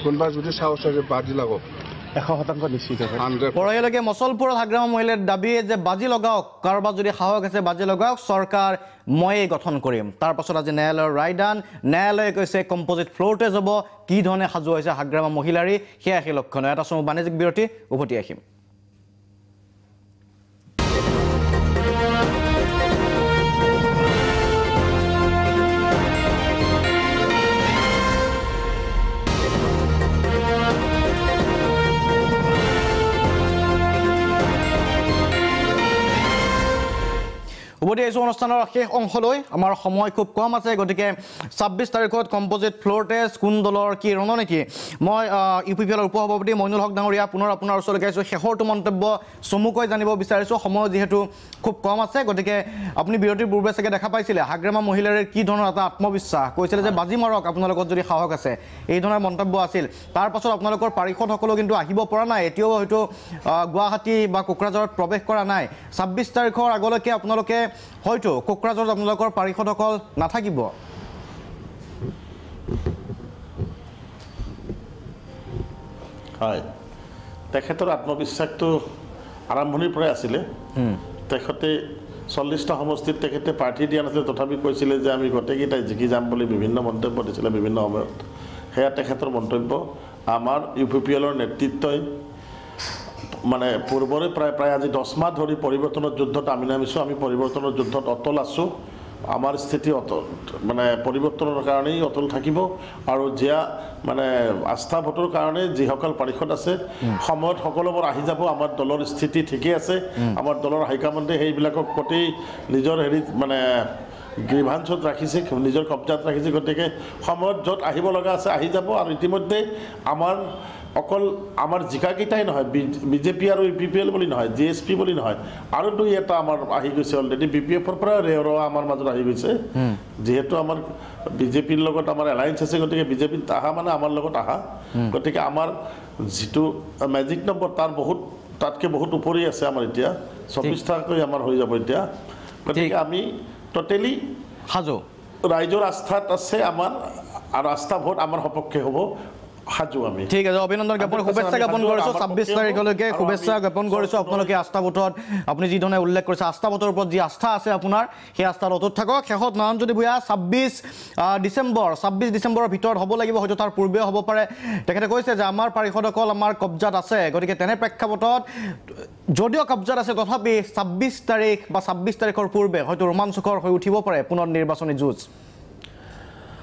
কোনোবা যদি সাহস আছে বাদি লাগক 100% নিশ্চিত পৰহিলৈকে মছলপুৰত হাগ্ৰামা মহিলাৰ দাবী যে বাজি লগাওক কাৰোবাৰ যদি সাহস আছে বাজি লগাওক চৰকাৰ ময়েই গঠন কৰিম তাৰ পাছত আজি ন্যায়ালয়ৰ ৰায়দান ন্যায়ালয়ে কৈছে কম্পজিট ফ্ল'ৰ টেষ্ট হ'ব কি ধৰণে সাজু হৈছে হাগ্ৰামা মহিলাৰী সেয়া সেই লক্ষণ এটা সময় বাণিজ্যিক বিৰতি উভতি আহিম উভতি আহিছোঁ অনুষ্ঠানৰ শেষ অংশলৈ আমাৰ সময় খুব কম আছে গতিকে 26 তাৰিখত কম্পজিট ফ্ল'ৰ টেষ্ট কোন দলৰ কি ৰণনীতি মই UPPL-ৰ উপসভাপতি মইনুল হক ডাঙৰীয়া পুনৰ আপোনাৰ ওচৰলৈ আহিছোঁ শেষৰটো মন্তব্য চমুকৈ জানিব বিচাৰিছোঁ সময় যিহেতু খুব কম আছে গতিকে আপুনি বিৰতিৰ পূৰ্বে চাগে দেখা পাইছিলে হাগ্ৰামা মহিলাৰ কি ধৰণৰ এটা আত্মবিশ্বাস কৈছিলে যে বাজি মাৰক আপোনালোকৰ যদি সাহস আছে এই ধৰণৰ মন্তব্য আছিল তাৰ পাছত আপোনালোকৰ পাৰিষদসকলো কিন্তু আহিব পৰা নাই এতিয়াও হয়তো গুৱাহাটী বা কোকৰাঝাৰত প্ৰৱেশ কৰা নাই 26 তাৰিখৰ আগলৈকে আপোনালোকে হয়তো কোকৰাঝাৰত আপোনালোকৰ পাৰিষদসকল নাথাকিব হয় তেখেতৰ আত্মবিশ্বাসটো আৰম্ভণিৰ পৰাই আছিলে তেখেতে 40টা সমষ্টিত তেখেতে পাৰ্টি দিয়া নাছিলে তথাপি কৈছিলে যে আমি গোটেইকেইটাই জিকি যাম বুলি বিভিন্ন মন্তব্য দিছিলে বিভিন্ন সময়ত সেয়া তেখেতৰ মন্তব্য আমাৰ UPPL-ৰ নেতৃত্বই মানে পূৰ্বৰে প্ৰায় আজি 10 মাহ ধৰি পৰিৱৰ্তনৰ যুদ্ধত আমি নামিছোঁ আমি পৰিৱৰ্তনৰ যুদ্ধত অটল আছোঁ আমাৰ স্থিতি অটল মানে পৰিৱৰ্তনৰ কাৰণেই অটল থাকিব আৰু যিয়া মানে আস্থা ভোটৰ কাৰণে যিসকল পাৰিষদ আছে সময়ত সকলোবোৰ আহি যাব আমাৰ দলৰ স্থিতি ঠিকেই আছে আমাৰ দলৰ হাইকমাণ্ডে সেইবিলাকক গোটেই নিজৰ হেৰি মানে গ্ৰীভাঞ্চত ৰাখিছে, নিজৰ কব্জাত ৰাখিছে। গতিকে সময়ত য'ত আহিব লগা আছে আহি যাব। আৰু ইতিমধ্যে আমাৰ অকল আমাৰ জিকাকেইটাই নহয়, বিজেপি আৰু UPPL বুলি নহয়, GSP বুলি নহয়, আৰু 2-এটা আমাৰ আহি গৈছে অলৰেডি। BPFৰ পৰা ৰেয়ৰ আমাৰ মাজত আহি গৈছে। যিহেতু আমাৰ বিজেপিৰ লগত আমাৰ এলায়েন্স আছে, গতিকে বিজেপিত অহা মানে আমাৰ লগত অহা। গতিকে আমাৰ যিটো মেজিক নম্বৰ তাৰ তাতকৈ বহুত উপৰি আছে আমাৰ এতিয়া 24টাকৈ আমাৰ হৈ যাব এতিয়া। গতিকে আমি টোটেলি সাজু, ৰাইজৰ আস্থাত আছে আমাৰ, আৰু আস্থা ভোট আমাৰ সপক্ষে হ'ব। সাজু আমি। ঠিক আছে, অভিনন্দন জ্ঞাপন, শুভেচ্ছা জ্ঞাপন কৰিছোঁ। 26 তাৰিখলৈকে শুভেচ্ছা জ্ঞাপন কৰিছোঁ আপোনালোকে আস্থা ভোটত। আপুনি যিধৰণে উল্লেখ কৰিছে, আস্থা ভোটৰ ওপৰত যি আস্থা আছে আপোনাৰ, সেই আস্থাত অটুট থাকক। শেষত নয়নজ্যোতি ভূঞা 26 ডিচেম্বৰৰ ভিতৰত হ'ব লাগিব, হয়তো তাৰ পূৰ্বেও হ'ব পাৰে। তেখেতে কৈছে যে আমাৰ পাৰিষদসকল আমাৰ কব্জাত আছে। গতিকে তেনে প্ৰেক্ষাপটত যদিও কব্জাত আছে, তথাপি 26 তাৰিখ বা 26 তাৰিখৰ পূৰ্বে হয়তো ৰোমাঞ্চকৰ হৈ উঠিব পাৰে পুনৰ নিৰ্বাচনী যুঁজ।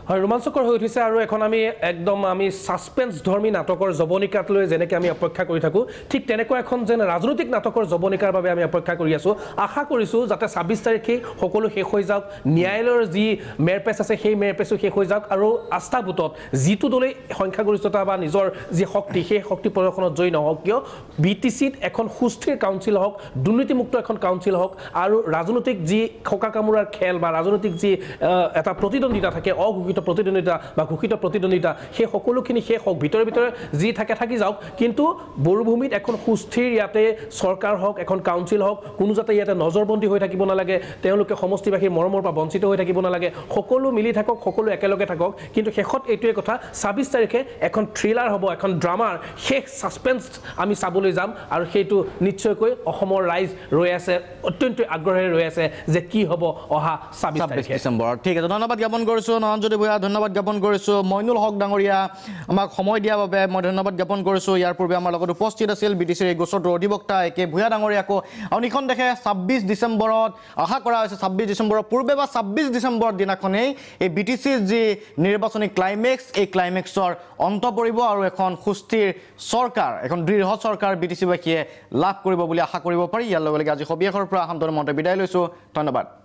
হয়, ৰোমাঞ্চকৰ হৈ উঠিছে। আৰু এখন আমি ছাছপেন্স ধৰ্মী নাটকৰ জৱনিকাত লৈ যেনেকৈ আমি অপেক্ষা কৰি থাকোঁ, ঠিক তেনেকুৱা এখন যেন ৰাজনৈতিক নাটকৰ জৱনিকাৰ বাবে আমি অপেক্ষা কৰি আছোঁ। আশা কৰিছোঁ যাতে 26 তাৰিখে সকলো শেষ হৈ যাওক, ন্যায়ালয়ৰ যি মেৰপেচ আছে সেই মেৰপেচো শেষ হৈ যাওক, আৰু আস্থা ভোটত যিটো দলেই সংখ্যাগৰিষ্ঠতা বা নিজৰ যি শক্তি, সেই শক্তি প্ৰদৰ্শনত জয়ী নহওক কিয়, BTCত এখন সুস্থিৰ কাউন্সিল হওক, দুৰ্নীতিমুক্ত এখন কাউন্সিল হওক, আৰু ৰাজনৈতিক যি খোকা কামোৰাৰ খেল বা ৰাজনৈতিক যি এটা প্ৰতিদ্বন্দ্বিতা থাকে, অঘোষিত প্ৰতিদ্বন্দ্বিতা বা ঘোষিত প্ৰতিদ্বন্দ্বিতা, সেই সকলোখিনি শেষ হওক। ভিতৰে যি থাকে থাকি যাওক, কিন্তু বড়োভূমিত এখন সুস্থিৰ ইয়াতে চৰকাৰ হওক, এখন কাউন্সিল হওক, কোনো যাতে ইয়াতে নজৰবন্দী হৈ থাকিব নালাগে, তেওঁলোকে সমষ্টিবাসীৰ মৰমৰ পৰা বঞ্চিত হৈ থাকিব নালাগে, সকলো মিলি থাকক, সকলো একেলগে থাকক। কিন্তু শেষত এইটোৱে কথা, 26 তাৰিখে এখন থ্ৰিলাৰ হ'ব, এখন ড্ৰামাৰ শেষ ছাছপেন্স আমি চাবলৈ যাম। আৰু সেইটো নিশ্চয়কৈ অসমৰ ৰাইজ ৰৈ আছে, অত্যন্ত আগ্ৰহেৰে ৰৈ আছে যে কি হ'ব অহা 26 ডিচেম্বৰত। ঠিক আছে, ধন্যবাদ জ্ঞাপন কৰিছোঁ নয়নজ্যোতি ভূঞা, ধন্যবাদ জ্ঞাপন কৰিছোঁ। মইনুল হক ডাঙৰীয়া, আমাক সময় দিয়াৰ বাবে মই ধন্যবাদ জ্ঞাপন কৰিছোঁ। ইয়াৰ পূৰ্বে আমাৰ লগত উপস্থিত আছিল BTCৰ এই গোচৰটোৰ অধিবক্তা AK ভূঞা ডাঙৰীয়াকো। আৰু নিখন দেখে 26 ডিচেম্বৰত আশা কৰা হৈছে, 26 ডিচেম্বৰৰ পূৰ্বে বা 26 ডিচেম্বৰৰ দিনাখনেই এই BTCৰ যি নিৰ্বাচনী ক্লাইমেক্স, এই ক্লাইমেক্সৰ অন্ত পৰিব, আৰু এখন সুস্থিৰ চৰকাৰ, এখন দৃঢ় চৰকাৰ BTCবাসীয়ে লাভ কৰিব বুলি আশা কৰিব পাৰি। ইয়াৰ লগে লগে আজি সবিশেষৰ পৰা শান্তনু মহন্তে বিদায় লৈছোঁ। ধন্যবাদ।